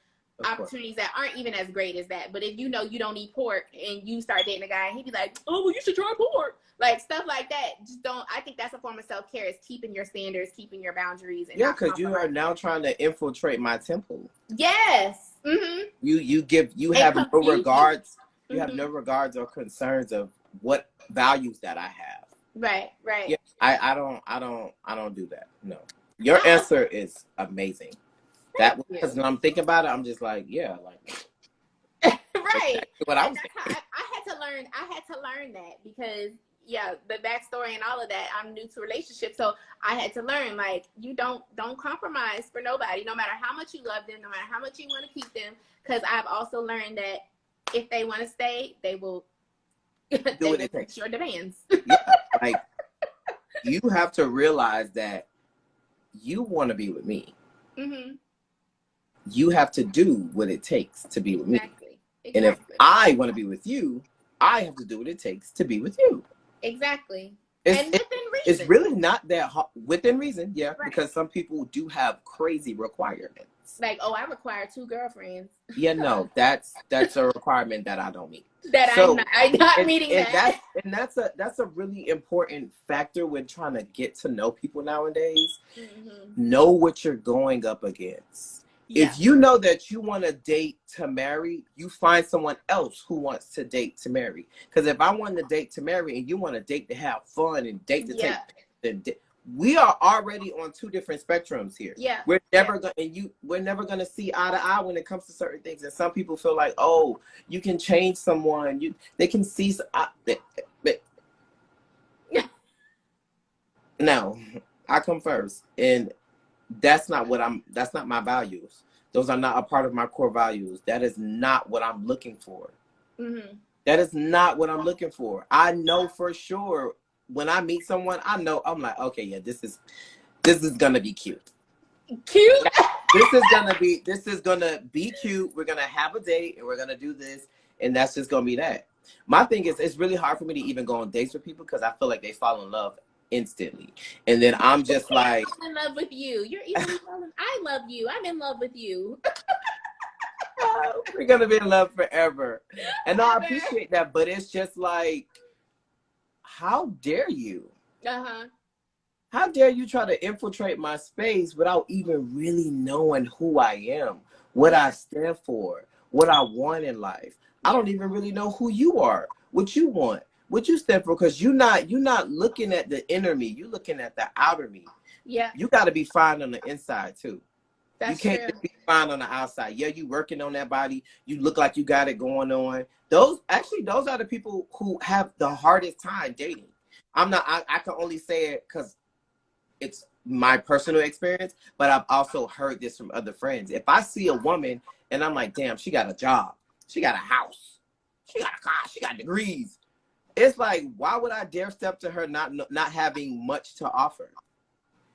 opportunities that aren't even as great as that. But if you know you don't eat pork and you start dating a guy and he'd be like, oh, well, you should try pork. Like stuff like that. Just don't. I think that's a form of self-care, is keeping your standards, keeping your boundaries. And because you are now trying to infiltrate my temple. Yes. Mm-hmm. You have no regards. You have no regards or concerns of what values that I have. Right. Yeah, I don't do that. No. Your answer is amazing. Because when I'm thinking about it, I'm just like, yeah, like right. Exactly what I was thinking. I had to learn that because the backstory and all of that, I'm new to relationships. So I had to learn, like, you don't compromise for nobody, no matter how much you love them, no matter how much you want to keep them. Because I've also learned that if they want to stay, they will do what it takes. Your demands. Like, you have to realize that you want to be with me. Mm-hmm. You have to do what it takes to be with me. Exactly. And if I want to be with you, I have to do what it takes to be with you. Exactly. And within reason. It's really not that hard. Within reason, yeah, right. Because some people do have crazy requirements. Like, oh, I require 2 girlfriends. Yeah, no, that's a requirement that I don't meet. I'm not meeting that. That's a really important factor when trying to get to know people nowadays. Mm-hmm. Know what you're going up against. Yeah. If you know that you want to date to marry, you find someone else who wants to date to marry. Because if I want to date to marry and you want to date to have fun and date to take, we are already on 2 different spectrums here. Yeah, we're never gonna see eye to eye when it comes to certain things. And some people feel like, oh, you can change someone. They can see. No, I come first, and that's not my values. Those are not a part of my core values. That is not what I'm looking for. Mm-hmm. That is not what I'm looking for. I know for sure when I meet someone, I'm like, okay, yeah, this is gonna be cute. Cute? This is gonna be cute. We're gonna have a date and we're gonna do this, and that's just gonna be that. My thing is, it's really hard for me to even go on dates with people because I feel like they fall in love instantly, and then I'm just like, I'm in love with you. You're even I love you. I'm in love with you. We're gonna be in love forever, and I appreciate that. But it's just like, how dare you? How dare you try to infiltrate my space without even really knowing who I am, what I stand for, what I want in life? I don't even really know who you are, what you want, what you stand for, because you're not looking at the inner me, you're looking at the outer me. Yeah. You got to be fine on the inside too. You can't just be fine on the outside. Yeah, you working on that body. You look like you got it going on. Those are the people who have the hardest time dating. I can only say it because it's my personal experience, but I've also heard this from other friends. If I see a woman and I'm like, damn, she got a job, she got a house, she got a car, she got degrees. It's like, why would I dare step to her not having much to offer?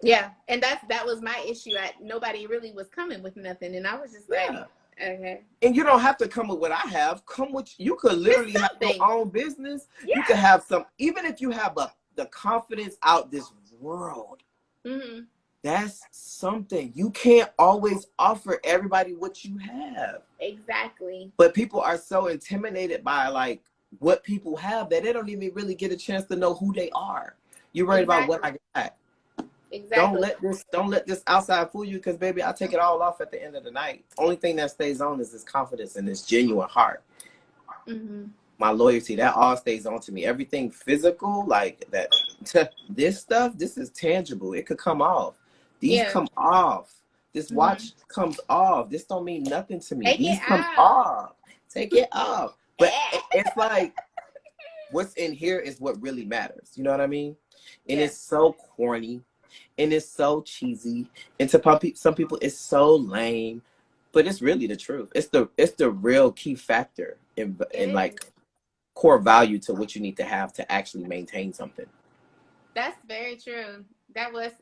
Yeah, and that was my issue. Nobody really was coming with nothing, and I was just like, okay. And you don't have to come with what I have. Come with, you could literally have your own business. Yeah. You could have some, even if you have the confidence out this world, That's something. You can't always offer everybody what you have. Exactly. But people are so intimidated by like what people have that they don't even really get a chance to know who they are. You're worried about what I got. Exactly. Don't let this outside fool you, because baby, I'll take it all off at the end of the night. Only thing that stays on is this confidence and this genuine heart. My loyalty, that all stays on to me. Everything physical, like that, this stuff, this is tangible. It could come off. These come off. This watch comes off. This don't mean nothing to me. These come off. Take it off. But it's like, what's in here is what really matters. You know what I mean? And it's so corny. And it's so cheesy. And to some people, it's so lame. But it's really the truth. It's the real key factor in like core value to what you need to have to actually maintain something. That's very true. That was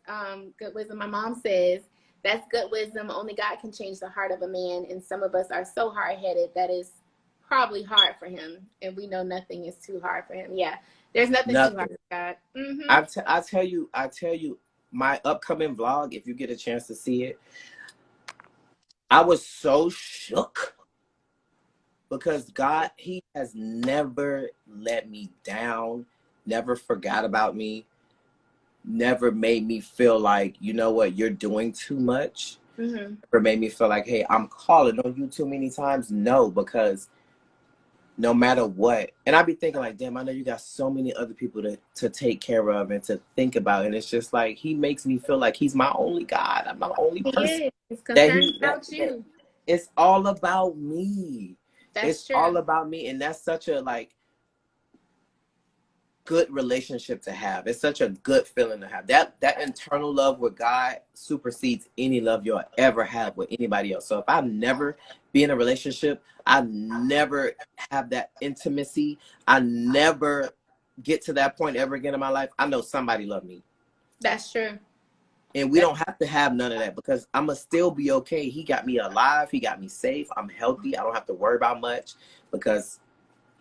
good wisdom. My mom says that's good wisdom. Only God can change the heart of a man. And some of us are so hard-headed that is probably hard for him. And we know nothing is too hard for him. Yeah, there's nothing too hard for God. I tell you, my upcoming vlog, if you get a chance to see it, I was so shook because God, he has never let me down, never forgot about me, never made me feel like, you know what, you're doing too much. Never made me feel like, hey, I'm calling on you too many times. No, because no matter what, and I be thinking like, damn, I know you got so many other people to take care of and to think about, and it's just like he makes me feel like he's my only God. I'm the only person. It's concerned about you. It's all about me. It's true. All about me, and that's such a like good relationship to have. It's such a good feeling to have. That internal love with God supersedes any love you'll ever have with anybody else. So if I never be in a relationship, I never have that intimacy, I never get to that point ever again in my life, I know somebody loved me. That's true. And we don't have to have none of that because I'm going to still be okay. He got me alive. He got me safe. I'm healthy. I don't have to worry about much because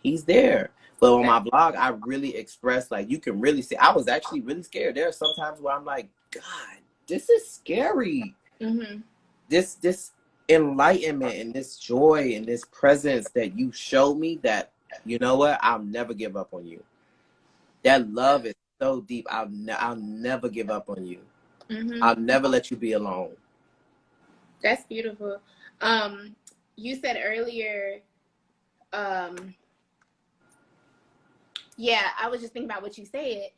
he's there. But on my blog, I really expressed, like, you can really see, I was actually really scared. There are some times where I'm like, God, this is scary. This enlightenment and this joy and this presence that you show me, that, you know what, I'll never give up on you. That love is so deep. I'll never give up on you. I'll never let you be alone. That's beautiful. You said earlier, yeah, I was just thinking about what you said.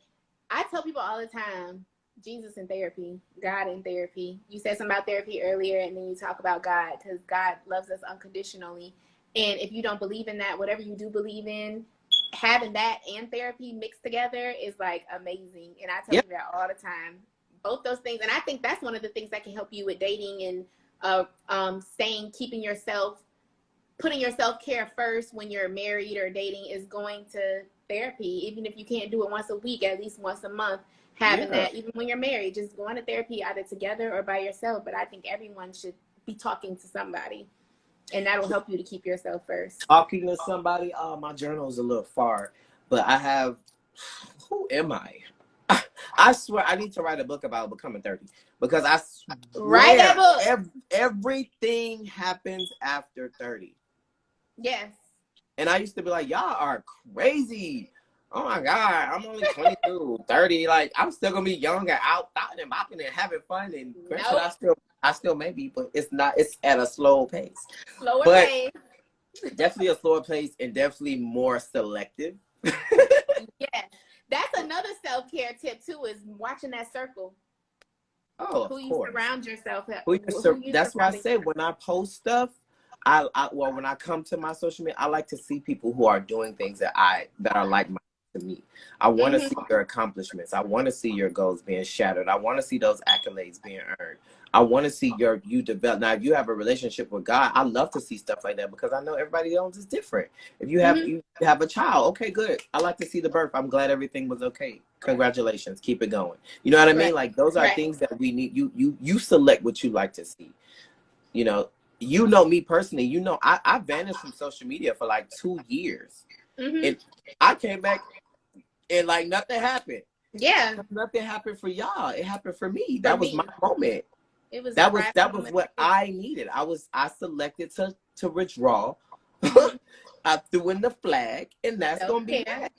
I tell people all the time, Jesus in therapy, God in therapy. You said something about therapy earlier, and then you talk about God, because God loves us unconditionally. And if you don't believe in that, whatever you do believe in, having that and therapy mixed together is like amazing. And I tell you that all the time. Both those things, and I think that's one of the things that can help you with dating and keeping yourself, putting your self-care first when you're married or dating, is going to therapy. Even if you can't do it once a week, at least once a month, having that. Even when you're married, just going to therapy either together or by yourself. But I think everyone should be talking to somebody, and that'll help you to keep yourself first. Talking to somebody, my journal is a little far, but I have, who am I? I swear I need to write a book about becoming 30, because I swear write that book. Everything happens after 30. Yes. And I used to be like, y'all are crazy. Oh my God, I'm only 22, 30. Like, I'm still gonna be young and out and bopping and having fun. And I still may be, but it's not. It's at a slow pace. Slower pace. Definitely a slower pace, and definitely more selective. Yeah. That's another self-care tip too, is watching that circle. Oh, who you surround yourself with. That's why I say when I post stuff, when I come to my social media, I like to see people who are doing things that are like to me. I want to see your accomplishments. I want to see your goals being shattered. I want to see those accolades being earned. I want to see you develop. Now, if you have a relationship with God, I love to see stuff like that, because I know everybody else is different. If you have a child, okay, good. I like to see the birth. I'm glad everything was okay. Congratulations. Keep it going. You know what I mean? Like, those are things that we need. You select what you like to see. You know me personally. I vanished from social media for like 2 years. And I came back and like nothing happened. Yeah. Nothing happened for y'all. It happened for me. For That was me. my moment. It was That was what I needed. I selected to withdraw. I threw in the flag, and that's gonna be that.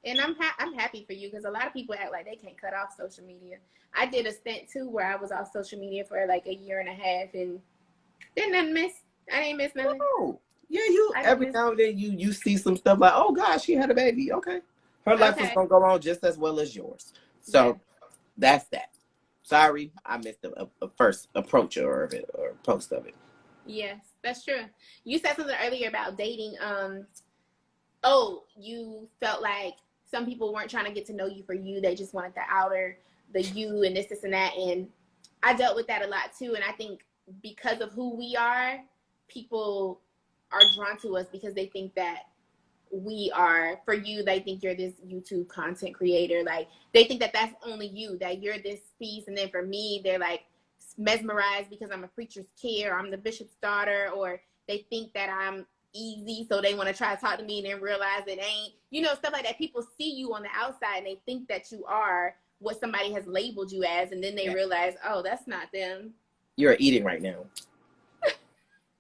And I'm happy for you, because a lot of people act like they can't cut off social media. I did a stint too where I was off social media for like a year and a half, and I didn't miss nothing. Oh, yeah, every now and then you see some stuff like, oh gosh, she had a baby. Okay, her life is gonna go on just as well as yours. So that's that. Sorry, I missed a first approach of it or post of it. Yes, that's true. You said something earlier about dating. You felt like some people weren't trying to get to know you for you. They just wanted the outer, the you, and this and that. And I dealt with that a lot too. And I think because of who we are, people are drawn to us because they think that we are, for you, they think you're this YouTube content creator. Like, they think that that's only you, that you're this piece. And then for me, they're like mesmerized because I'm a preacher's kid, or I'm the bishop's daughter, or they think that I'm easy, so they want to try to talk to me and then realize it ain't, stuff like that. People see you on the outside and they think that you are what somebody has labeled you as, and then they realize, oh, that's not them. You're eating right now.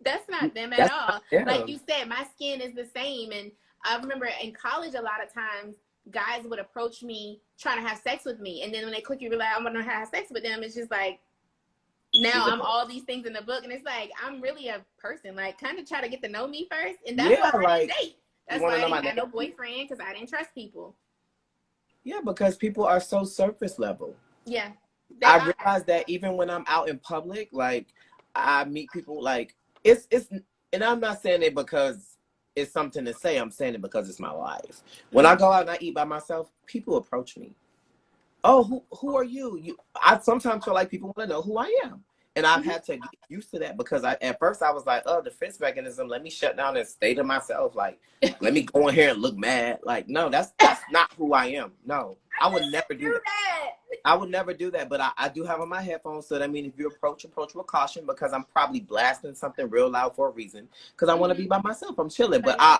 That's not them at all. Like you said, my skin is the same. And I remember in college, a lot of times guys would approach me trying to have sex with me, and then when they quickly realize I'm gonna have sex with them, it's just like, now I'm all these things in the book, and it's like, I'm really a person. Like, kind of try to get to know me first, and that's why I didn't date. That's why I didn't have no boyfriend, because I didn't trust people. Yeah, because people are so surface level. Yeah, I realize that even when I'm out in public, like, I meet people, like, it's, and I'm not saying it because it's something to say. I'm saying it because it's my life. When I go out and I eat by myself, people approach me. Oh, who are you? I sometimes feel like people want to know who I am. And I've had to get used to that, because at first I was like, oh, defense mechanism, let me shut down and stay to myself. Like, let me go in here and look mad. Like, no, that's not who I am. No, I would never do that. I would never do that. But I do have on my headphones. So that means if you approach with caution, because I'm probably blasting something real loud for a reason, because I want to be by myself. I'm chilling. But I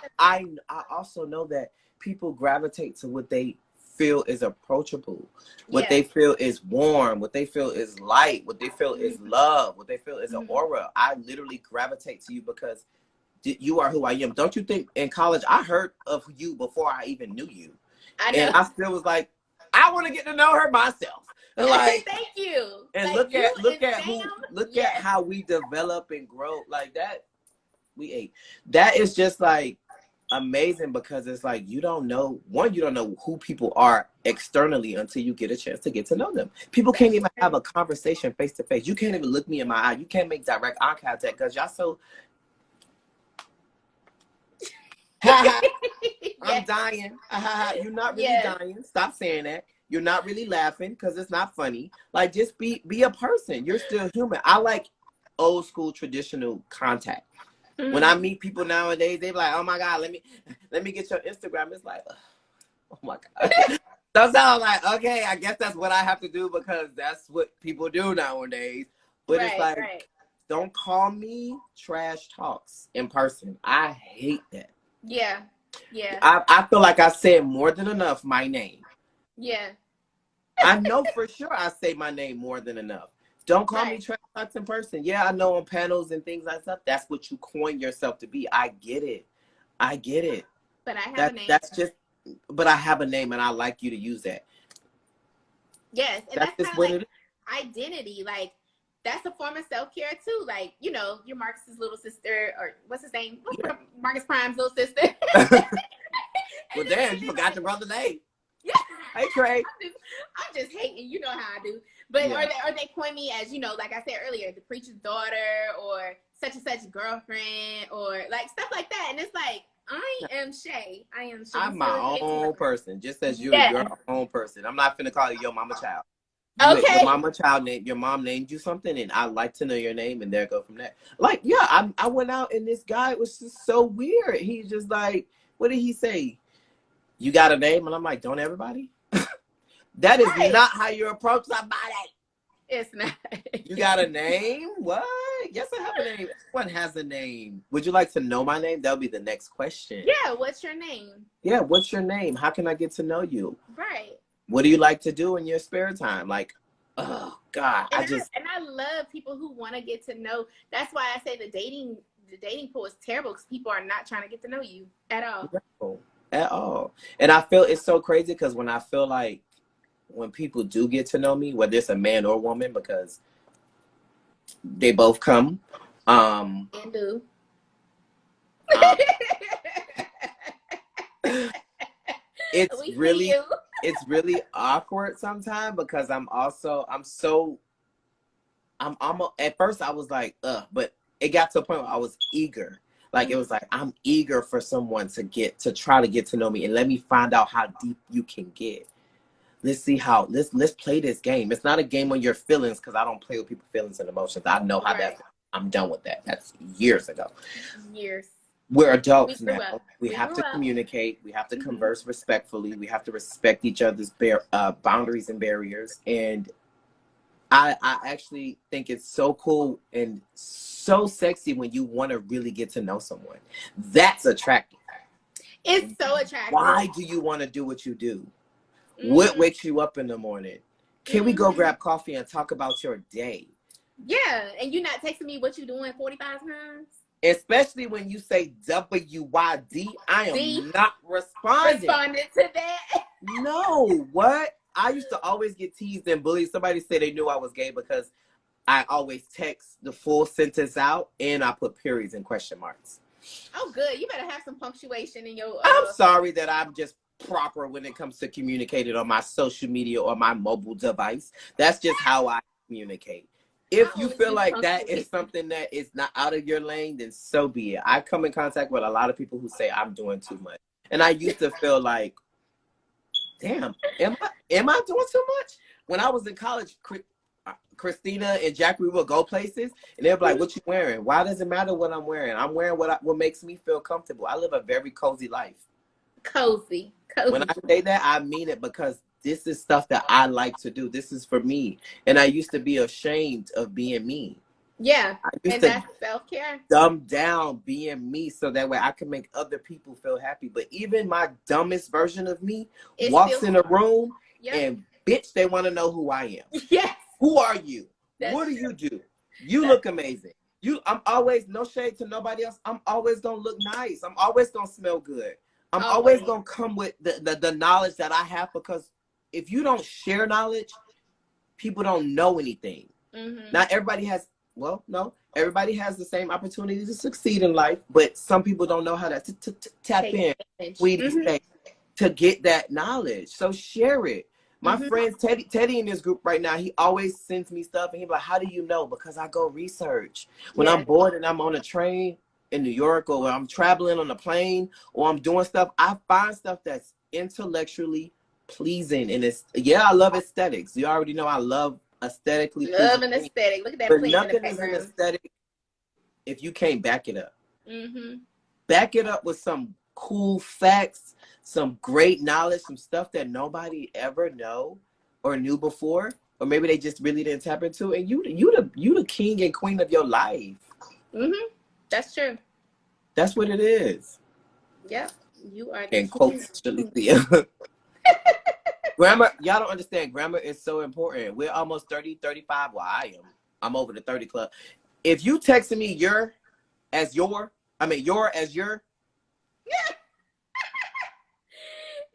also know that people gravitate to what they feel is approachable, what they feel is warm, what they feel is light, what they feel is love, what they feel is an aura. I literally gravitate to you because you are who I am. Don't you think in college I heard of you before I even knew you? I know. And I still was like, I want to get to know her myself. Like, thank you. And like, look at how we develop and grow. Like that, we ate. That is just like amazing, because it's like, you don't know who people are externally until you get a chance to get to know them. People can't even have a conversation face to face. You can't even look me in my eye. You can't make direct eye contact because y'all so I'm dying. You're not really dying. Stop saying that. You're not really laughing because it's not funny. Like, just be a person. You're still human. I like old school traditional contact. When I meet people nowadays, they be like, oh my God, let me get your Instagram. It's like, oh my God. Sometimes I'm like, okay, I guess that's what I have to do because that's what people do nowadays. But it's like, don't call me trash talks in person. I hate that. Yeah. Yeah. I feel like I said more than enough my name. Yeah. I know for sure I say my name more than enough. Don't call me trash talks in person. Yeah, I know on panels and things like that, that's what you coin yourself to be. I get it. But I have a name. But I have a name and I like you to use that. Yes. And that's kind of like identity. Like, that's a form of self-care too. Like, you're Marcus's little sister, or what's his name? Marcus Prime's little sister. Well, damn, you forgot your brother's name. Yeah. Hey, Trey. I'm just hating. You know how I do. But or they coin me as, like I said earlier, the preacher's daughter, or such and such girlfriend, or like stuff like that. And it's like, I am Shay. I'm my own person, just as you're your own person. I'm not finna call you your mama child. Okay. Your mom named you something, and I like to know your name, and there go from that. Like, I went out, and this guy was just so weird. He's just like, what did he say? You got a name? And I'm like, don't everybody? That is not how you approach somebody. It's not. You got a name? What? Yes, I have a name. Everyone has a name. Would you like to know my name? That'll be the next question. Yeah, what's your name? Yeah, what's your name? How can I get to know you? Right. What do you like to do in your spare time? Like, oh God, And I love people who want to get to know. That's why I say the dating pool is terrible, because people are not trying to get to know you at all. No, at all. And I feel it's so crazy because when I feel like when people do get to know me, whether it's a man or woman, because they both come. And do. It's really awkward sometimes because at first I was like, but it got to a point where I was eager. Like, it was like, I'm eager for someone to try to get to know me and let me find out how deep you can get. Let's see let's play this game. It's not a game on your feelings, because I don't play with people's feelings and emotions. I know how I'm done with that. That's years ago. We're adults now. We have to communicate. We have to converse respectfully. We have to respect each other's boundaries and barriers. And I actually think it's so cool and so sexy when you want to really get to know someone. That's attractive. It's so attractive. Why do you want to do what you do? What wakes you up in the morning? Can we go grab coffee and talk about your day? Yeah, and you're not texting me what you doing 45 times? Especially when you say WYD, I am not responding. Responded to that? No, what? I used to always get teased and bullied. Somebody said they knew I was gay because I always text the full sentence out and I put periods and question marks. Oh, good. You better have some punctuation in your... I'm sorry that I'm just proper when it comes to communicating on my social media or my mobile device. That's just how I communicate. If you feel like that is something that is not out of your lane, then so be it. I come in contact with a lot of people who say I'm doing too much. And I used to feel like, damn, am I doing too much? When I was in college, Christina and Jack, we would go places and they'd be like, what you wearing? Why does it matter what I'm wearing? I'm wearing what makes me feel comfortable. I live a very cozy life. Cozy. When I say that, I mean it, because this is stuff that I like to do. This is for me. And I used to be ashamed of being me. Yeah. And that's self-care. Dumb down being me so that way I can make other people feel happy. But even my dumbest version of me walks in a room and bitch, they want to know who I am. Yes. Who are you? What do you do? You look amazing. I'm always, no shade to nobody else, I'm always going to look nice. I'm always going to smell good. I'm always going to come with the knowledge that I have, because if you don't share knowledge, people don't know anything. Not everybody has, everybody has the same opportunity to succeed in life, but some people don't know how to tap in, to get that knowledge. So share it. My friend Teddy in this group right now, he always sends me stuff and he's like, how do you know? Because I go research. When I'm bored and I'm on a train in New York, or when I'm traveling on a plane, or I'm doing stuff, I find stuff that's intellectually pleasing. And I love aesthetics. You already know I love aesthetically pleasing. Love an aesthetic. Look at that. But nothing is an aesthetic if you can't back it up. Back it up with some cool facts, some great knowledge, some stuff that nobody ever know or knew before, or maybe they just really didn't tap into. And you the king and queen of your life. That's true. That's what it is. Yep. You are. And quotes, grammar, y'all don't understand. Grammar is so important. We're almost 30, 35. Well, I am. I'm over the 30 club. If you texting me your as your.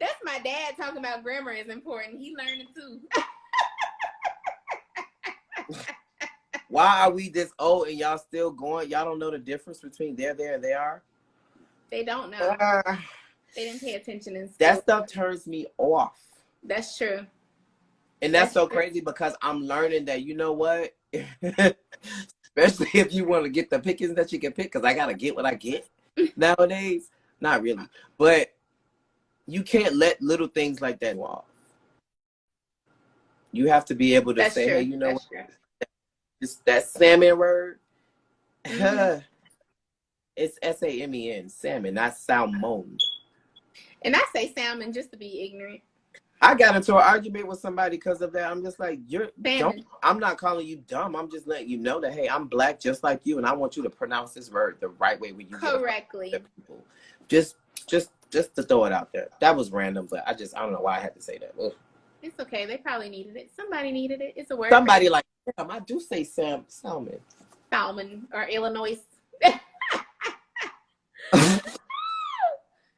That's my dad talking about grammar is important. He learned it too. Why are we this old and y'all still going? Y'all don't know the difference between there, and they are? They don't know. They didn't pay attention in school. That stuff turns me off. That's true. And that's so crazy, because I'm learning that, you know what? Especially if you want to get the pickings that you can pick, because I got to get what I get nowadays. Not really. But you can't let little things like that off. You have to be able to say, hey, you know what? It's that salmon word. It's S-A-M-E-N, salmon, not salmon. And I say salmon just to be ignorant. I got into an argument with somebody because of that. I'm just like, I'm not calling you dumb. I'm just letting you know that, hey, I'm black just like you, and I want you to pronounce this word the right way when you correctly. Just to throw it out there. That was random, but I don't know why I had to say that. Ugh. It's okay. They probably needed it. Somebody needed it. It's a word. Somebody like, damn, I do say salmon. Salmon or Illinois.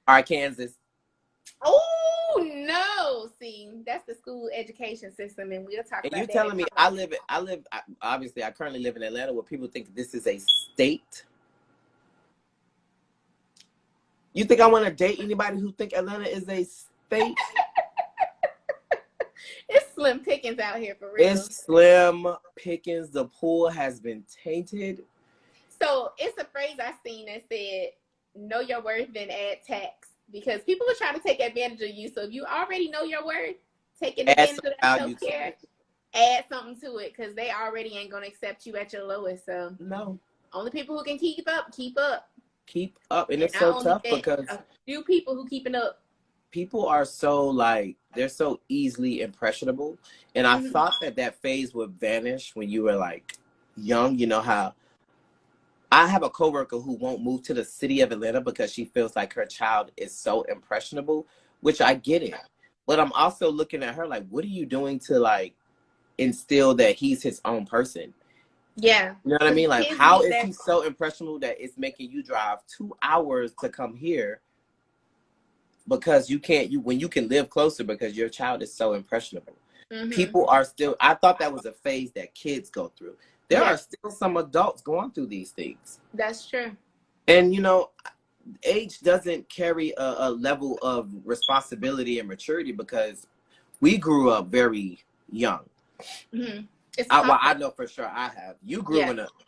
All right, Kansas. Oh no! See, that's the school education system, and we'll talk And about you that. telling me obviously I currently live in Atlanta where people think this is a state. You think I want to date anybody who think Atlanta is a state? It's slim pickings out here for real. It's slim pickings. The pool has been tainted. So it's a phrase I seen that said, know your worth, then add tax. Because people are trying to take advantage of you. So if you already know your worth, taking advantage of that self-care, add something to it. Because they already ain't going to accept you at your lowest. So no. Only people who can keep up, keep up. Keep up. And it's so tough because a few people who keeping up. People are so they're so easily impressionable. And I thought that phase would vanish when you were like young. You know how I have a coworker who won't move to the city of Atlanta because she feels like her child is so impressionable, which I get it. But I'm also looking at her like, what are you doing to like instill that he's his own person? Yeah. You know what I mean? Like, how is he so impressionable that it's making you drive 2 hours to come here because when you can live closer because your child is so impressionable? People are still, I thought that was a phase that kids go through. There are still some adults going through these things. That's true. And, you know, age doesn't carry a level of responsibility and maturity because we grew up very young. I know for sure I have. You grew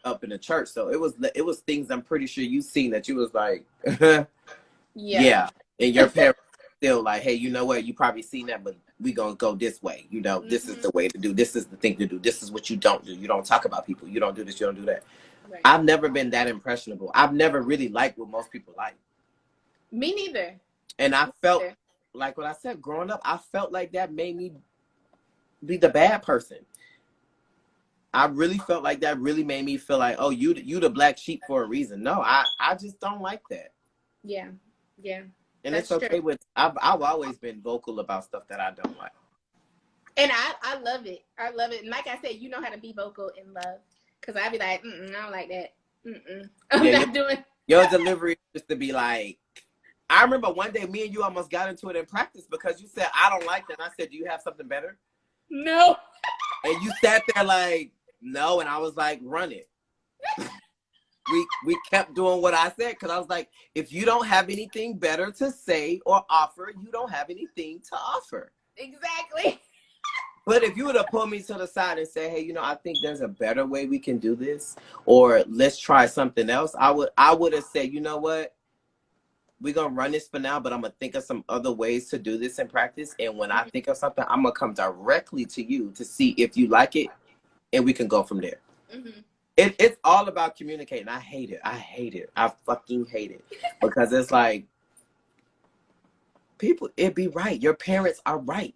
up in the church, so it was things I'm pretty sure you seen that you was like, yeah. And your parents still like, hey, you know what? You probably seen that, but we gonna go this way. You know, this is the way to do. This is the thing to do. This is what you don't do. You don't talk about people. You don't do this. You don't do that. Right. I've never been that impressionable. I've never really liked what most people like. Me neither. And I felt like what I said growing up. I felt like that made me be the bad person. I really felt like that really made me feel like, oh, you the black sheep for a reason. No, I just don't like that. Yeah. And that's it's okay true. I've always been vocal about stuff that I don't like. And I love it. I love it. And like I said, you know how to be vocal in love. Because I'd be like, I don't like that. I'm not doing your delivery used to be like, I remember one day me and you almost got into it in practice because you said, I don't like that. And I said, do you have something better? No. And you sat there like, no. And I was like, run it. We kept doing what I said because I was like, if you don't have anything better to say or offer, you don't have anything to offer. Exactly. But if you would have pulled me to the side and said, hey, you know, I think there's a better way we can do this, or let's try something else, I would have said, you know what? We're going to run this for now, but I'm going to think of some other ways to do this in practice. And when I think of something, I'm going to come directly to you to see if you like it, and we can go from there. It's all about communicating. I hate it. I fucking hate it. Because it's like, people, it be right. Your parents are right.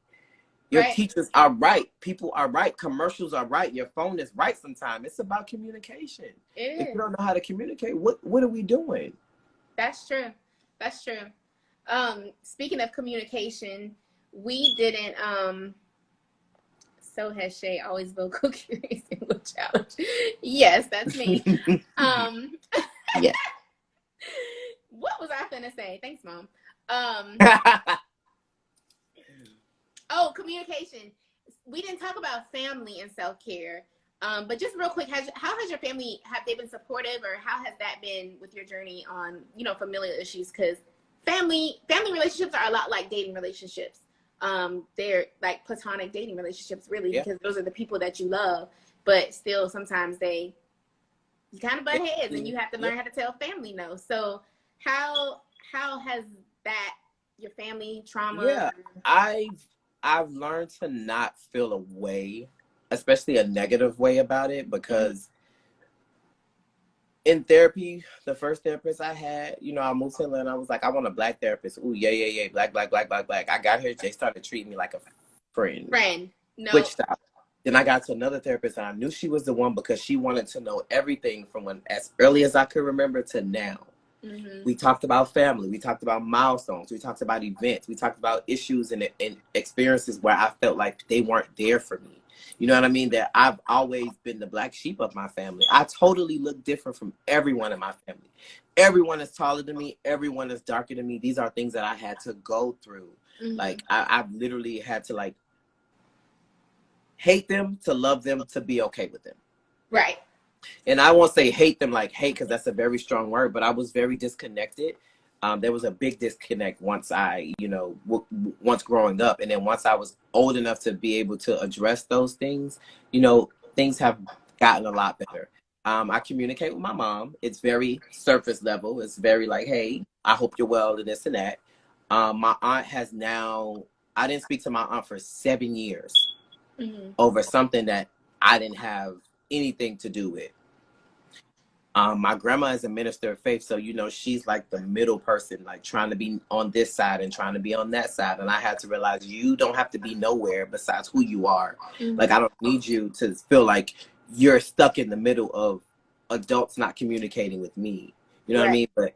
Your teachers are right. People are right. Commercials are right. Your phone is right sometimes. It's about communication. If you don't know how to communicate, what are we doing? That's true. That's true. Speaking of communication, we didn't so has Shay always vocal curious and will challenge. Yes, that's me. Yeah. What was I finna say? Thanks, Mom. Communication. We didn't talk about family and self-care. But just real quick, how has your family, have they been supportive, or how has that been with your journey on, familial issues? Because family relationships are a lot like dating relationships. They're like platonic dating relationships, really, because those are the people that you love. But still, sometimes you kind of butt heads, and you have to learn how to tell family no. So how has that, your family trauma? Yeah, I've learned to not feel a way, especially a negative way about it, because in therapy, the first therapist I had, I moved to Atlanta. I was like, I want a black therapist. Ooh, yeah. Black. I got here, they started treating me like a friend. No. Switched out. Then I got to another therapist, and I knew she was the one because she wanted to know everything from as early as I could remember to now. Mm-hmm. We talked about family. We talked about milestones. We talked about events. We talked about issues and experiences where I felt like they weren't there for me. You know what I mean? That I've always been the black sheep of my family. I totally look different from everyone in my family. Everyone is taller than me. Everyone is darker than me. These are things that I had to go through. Mm-hmm. Like I've literally had to like hate them to love them to be okay with them. Right. And I won't say hate them like hate, because that's a very strong word, but I was very disconnected. There was a big disconnect once I, once growing up. And then once I was old enough to be able to address those things, things have gotten a lot better. I communicate with my mom. It's very surface level. It's very like, hey, I hope you're well and this and that. My aunt has now, I didn't speak to my aunt for 7 years over something that I didn't have anything to do with. My grandma is a minister of faith, so she's like the middle person, like trying to be on this side and trying to be on that side. And I had to realize you don't have to be nowhere besides who you are. Like, I don't need you to feel like you're stuck in the middle of adults not communicating with me. You know what I mean? But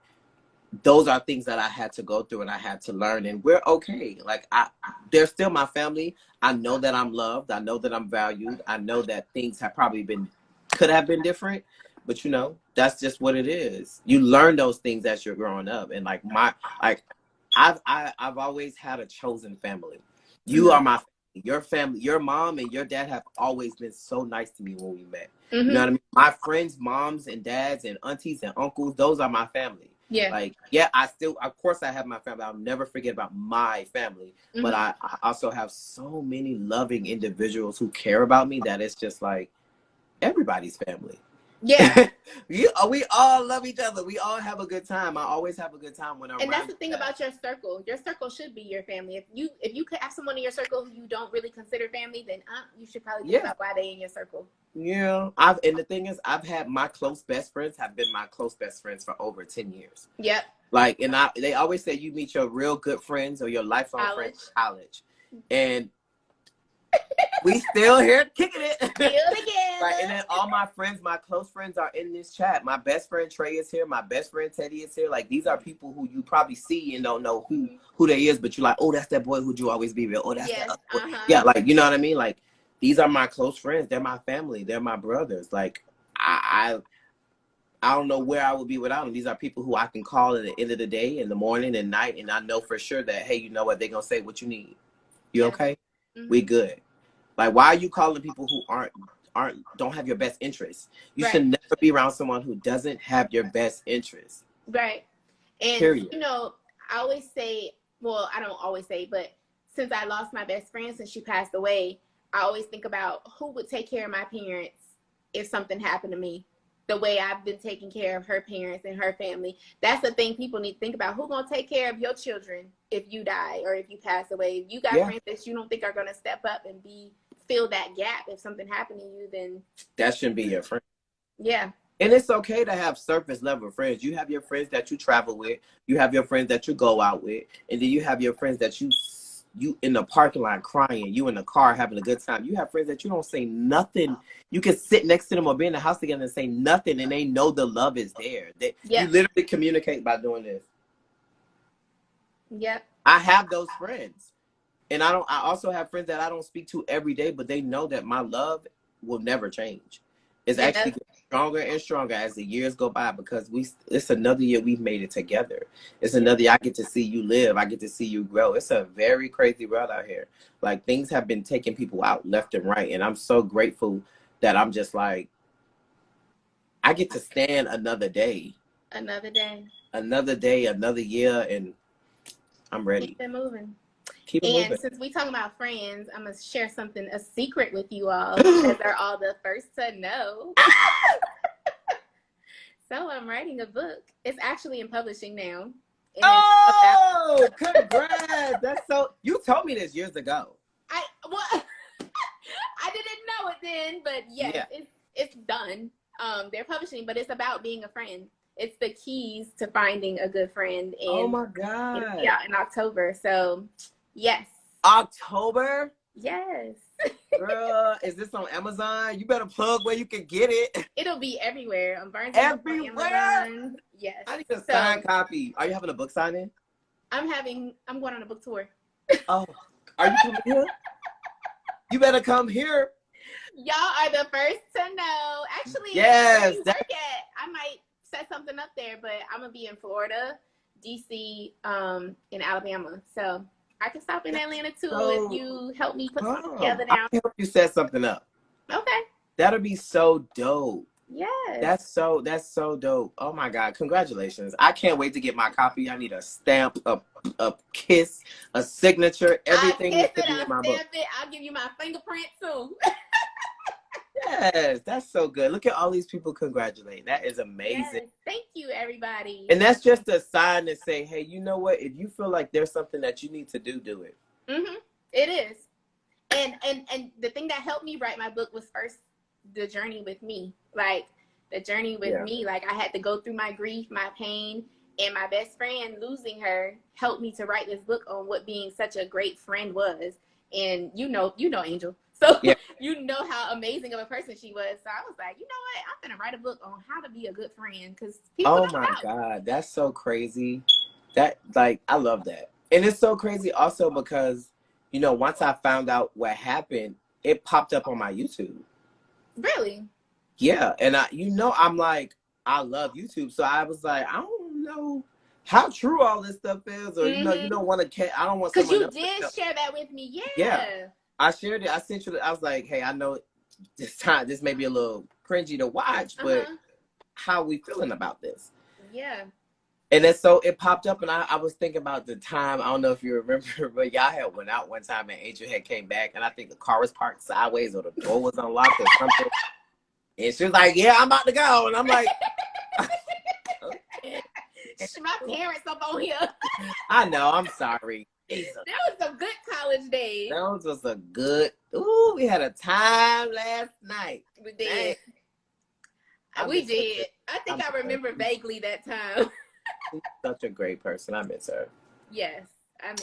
those are things that I had to go through and I had to learn, and we're okay. Like, they're still my family. I know that I'm loved. I know that I'm valued. I know that things could have been different. But that's just what it is. You learn those things as you're growing up. And I've always had a chosen family. You are my family. Your family, your mom and your dad have always been so nice to me when we met. You know what I mean? My friends, moms and dads and aunties and uncles, those are my family. Yeah. Like, yeah, of course I have my family. I'll never forget about my family. But I also have so many loving individuals who care about me that it's just like everybody's family. Yeah. we all love each other. We all have a good time. I always have a good time when I'm around. And that's the thing about your circle. Your circle should be your family. If you could have someone in your circle who you don't really consider family, then you should probably think about why they in your circle. Yeah. And the thing is, I've had my close best friends have been my close best friends for over 10 years. Yep. Like, and they always say you meet your real good friends or your lifelong friends in college. And we still here kicking it. Still together. Right, and then all my friends, my close friends are in this chat. My best friend Trey is here. My best friend Teddy is here. Like, these are people who you probably see and don't know who they is, but you're like, oh, that's that boy who'd you always be with. Oh, that's that other boy. Yeah, like, you know what I mean? Like, these are my close friends. They're my family. They're my brothers. Like, I don't know where I would be without them. These are people who I can call at the end of the day, in the morning and night, and I know for sure that, hey, you know what? They're going to say what you need. You okay? We good. Like, why are you calling people who don't have your best interests? You should never be around someone who doesn't have your best interests. Right. And, period. I always say, well, I don't always say, but since I lost my best friend, since she passed away, I always think about who would take care of my parents if something happened to me, the way I've been taking care of her parents and her family. That's the thing people need to think about. Who's going to take care of your children if you die or if you pass away? If you got friends that you don't think are going to step up and fill that gap if something happened to you, then that shouldn't be your friend. Yeah. And it's okay to have surface level friends. You have your friends that you travel with. You have your friends that you go out with. And then you have your friends that you in the parking lot crying. You in the car having a good time. You have friends that you don't say nothing. You can sit next to them or be in the house together and say nothing, and they know the love is there. You literally communicate by doing this. Yep. I have those friends. And I also have friends that I don't speak to every day, but they know that my love will never change. It's actually getting stronger and stronger as the years go by, because it's another year we've made it together. It's another year I get to see you live. I get to see you grow. It's a very crazy world out here. Like, things have been taking people out left and right. And I'm so grateful that I'm just like, I get to stand another day. Another day. Another day, another year, and I'm ready. Keep it moving. Keep it moving. Since we talking about friends, I'm gonna share a secret with you all, because they're all the first to know. So I'm writing a book. It's actually in publishing now. Oh, congrats! That's so. You told me this years ago. I didn't know it then, but yes, it's done. They're publishing, but it's about being a friend. It's the keys to finding a good friend. And oh my God! Yeah, in October. So. Yes. October? Yes. Girl, is this on Amazon? You better plug where you can get it. It'll be everywhere. On Barnes & Noble, Everywhere. Amazon. Yes. I need a signed copy. Are you having a book signing? I'm going on a book tour. Oh, are you coming here? You better come here. Y'all are the first to know. Actually, yes, where you work at, I might set something up there, but I'm gonna be in Florida, DC, in Alabama. So I can stop in Atlanta too if you help me put something together I down. can help you set something up. Okay. That'll be so dope. Yes. That's so dope. Oh my God. Congratulations. I can't wait to get my copy. I need a stamp, a kiss, a signature, everything I'll kiss to it, be in I'll my book. stamp it, I'll give you my fingerprint too. Yes, that's so good. Look at all these people congratulating. That is amazing. Yes. Thank you, everybody. And that's just a sign to say, hey, you know what? If you feel like there's something that you need to do, do it. Mm-hmm. It is. And the thing that helped me write my book was first the journey with me. Like the journey with me. Like I had to go through my grief, my pain, and my best friend losing her helped me to write this book on what being such a great friend was. And you know, Angel. So you know how amazing of a person she was. So I was like, you know what? I'm gonna write a book on how to be a good friend because people don't know. God, that's so crazy. That I love that. And it's so crazy also because, you know, once I found out what happened, it popped up on my YouTube. Really? Yeah. And I'm like, I love YouTube. So I was like, I don't know how true all this stuff is, or you don't want to. I don't want because you did share that with me. Yeah. I shared it. I sent you. I was like, hey, I know this may be a little cringy to watch, but how are we feeling about this? Yeah. And then so it popped up, and I was thinking about the time. I don't know if you remember, but y'all had went out one time, and Angel had came back, and I think the car was parked sideways, or the door was unlocked, or something. And she was like, "Yeah, I'm about to go," and I'm like, okay. My parents up on here. I know. I'm sorry. Jesus. That was some good college days. That was a good. Ooh, we had a time last night. We did. We did. I think I remember vaguely that time. She's such a great person. I miss her. Yes.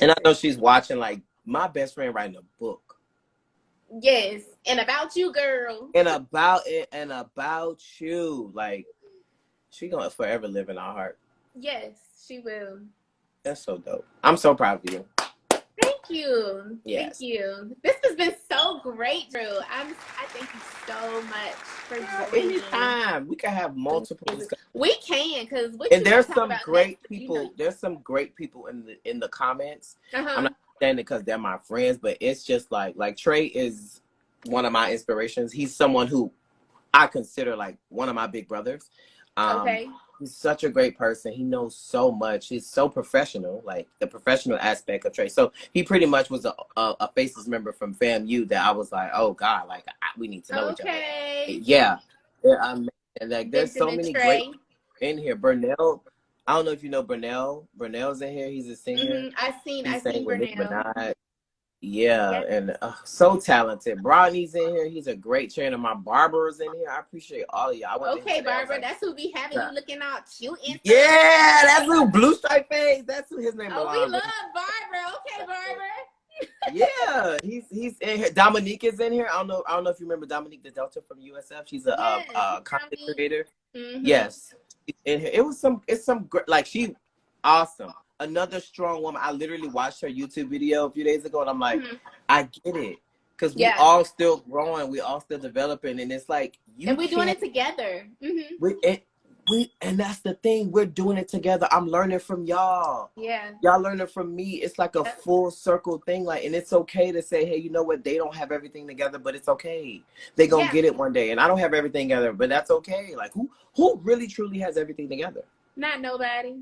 And I know she's watching, like, my best friend writing a book. Yes. And about you, girl. And about it and about you. Like, she gonna forever live in our heart. Yes, she will. That's so dope. I'm so proud of you. Thank you. Yes. Thank you. This has been so great, Drew. I thank you so much for joining. Anytime. We can have multiple discussions. We can, because there's some great people. There's some great people in the comments. I'm not saying it because they're my friends, but it's just like Trey is one of my inspirations. He's someone who I consider like one of my big brothers. Okay. He's such a great person. He knows so much. He's so professional, like the professional aspect of Trey. So he pretty much was a Faces member from FAMU that I was like, oh God, like we need to know each other. Yeah. And like there's so many great in here. Burnell, I don't know if you know Burnell. Burnell's in here. He's a singer. I've seen Burnell. Yeah, and so talented. Bronny's in here. He's a great trainer. My barber's in here. I appreciate all of y'all. Okay, Barbara, that's who be having you looking all cute and yeah, that's who Blue Stripe Face. That's who his name is. Oh, we love Barbara. Okay, Barbara. Yeah, he's in here. Dominique is in here. I don't know if you remember Dominique the Delta from USF. She's a content creator. Yes, in here. It's some great, like she awesome. Another strong woman. I literally watched her YouTube video a few days ago, and I'm like, I get it, because we all still growing, we all still developing, and it's like and we're doing it together. And that's the thing, we're doing it together. I'm learning from y'all. Yeah, y'all learning from me. It's like a full circle thing. Like, and it's okay to say, hey, you know what? They don't have everything together, but it's okay. They gonna get it one day, and I don't have everything together, but that's okay. Like, who really truly has everything together? Not nobody.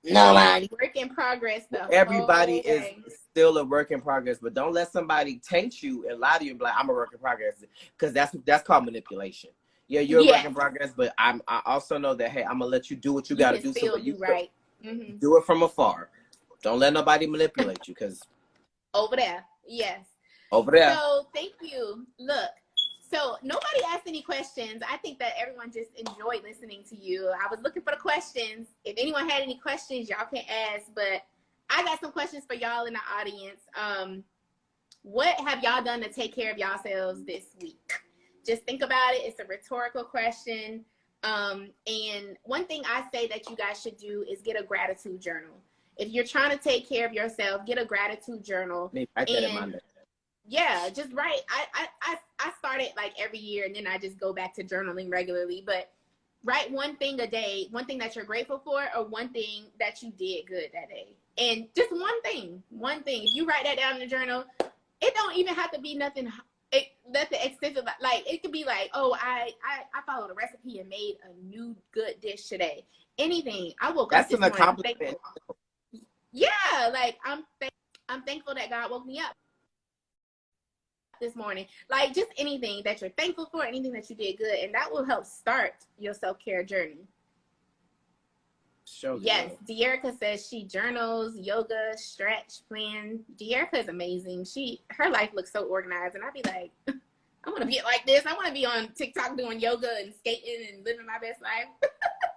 Nobody. Work in progress, though. Everybody is still a work in progress, but don't let somebody taint you and lie to you and be like, I'm a work in progress, because that's called manipulation. Yeah, you're a work in progress, but I also know that, hey, I'm gonna let you do what you got to do, so you right. Do it from afar. Don't let nobody manipulate you, because over there, over there. So thank you. Look. So nobody asked any questions. I think that everyone just enjoyed listening to you. I was looking for the questions. If anyone had any questions, y'all can ask. But I got some questions for y'all in the audience. what have y'all done to take care of yourselves this week? Just think about it. It's a rhetorical question. And one thing I say that you guys should do is get a gratitude journal. If you're trying to take care of yourself, get a gratitude journal. Yeah, just write. I started like every year, and then I just go back to journaling regularly. But write one thing a day, one thing that you're grateful for, or one thing that you did good that day. And just one thing. If you write that down in the journal, it don't even have to be nothing extensive. Like, it could be like, oh, I followed a recipe and made a new good dish today. Anything. I woke up this morning. That's an accomplishment. Yeah, like I'm thankful that God woke me up this morning. Like, just anything that you're thankful for, anything that you did good, and that will help start your self-care journey. Yes, Dearica says she journals, yoga, stretch, plan. Dearica is amazing. Her life looks so organized, and I'd be like, I want to be like this. I want to be on TikTok doing yoga and skating and living my best life.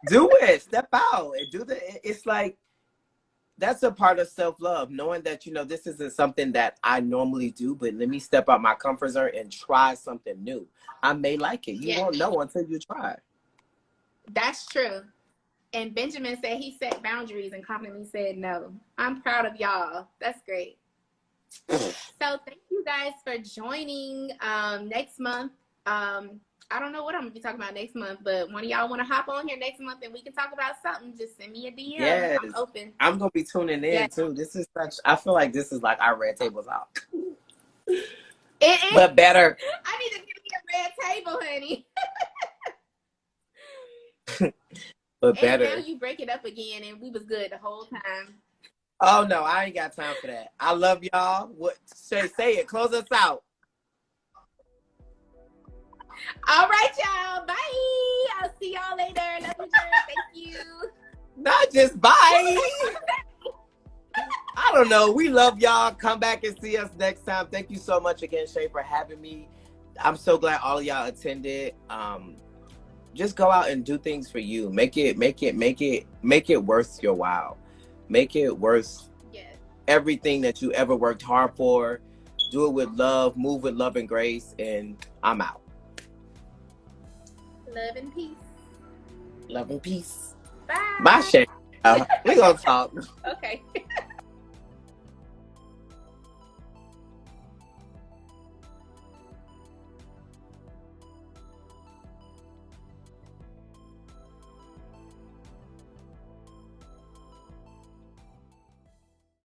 Do it. Step out and do it's like, that's a part of self-love, knowing that, you know, this isn't something that I normally do, but let me step out my comfort zone and try something new. I may like it. You won't know until you try. That's true. And Benjamin said he set boundaries and confidently said no. I'm proud of y'all. That's great. So thank you guys for joining. Next month, I don't know what I'm going to be talking about next month, but one of y'all want to hop on here next month and we can talk about something, just send me a DM. Yes. I'm open. I'm going to be tuning in too. This is I feel like this is like our red tables out. It is. But better. I need to give me a red table, honey. But better. And now you break it up again and we was good the whole time. Oh, no, I ain't got time for that. I love y'all. Say it. Close us out. All right, y'all. Bye. I'll see y'all later. Love you, girl. Thank you. Not just bye. I don't know. We love y'all. Come back and see us next time. Thank you so much again, Shay, for having me. I'm so glad all of y'all attended. Just go out and do things for you. Make it worth your while. Make it worth everything that you ever worked hard for. Do it with love. Move with love and grace. And I'm out. Love and peace. Love and peace. Bye. Bye, Shay. We gonna talk. Okay.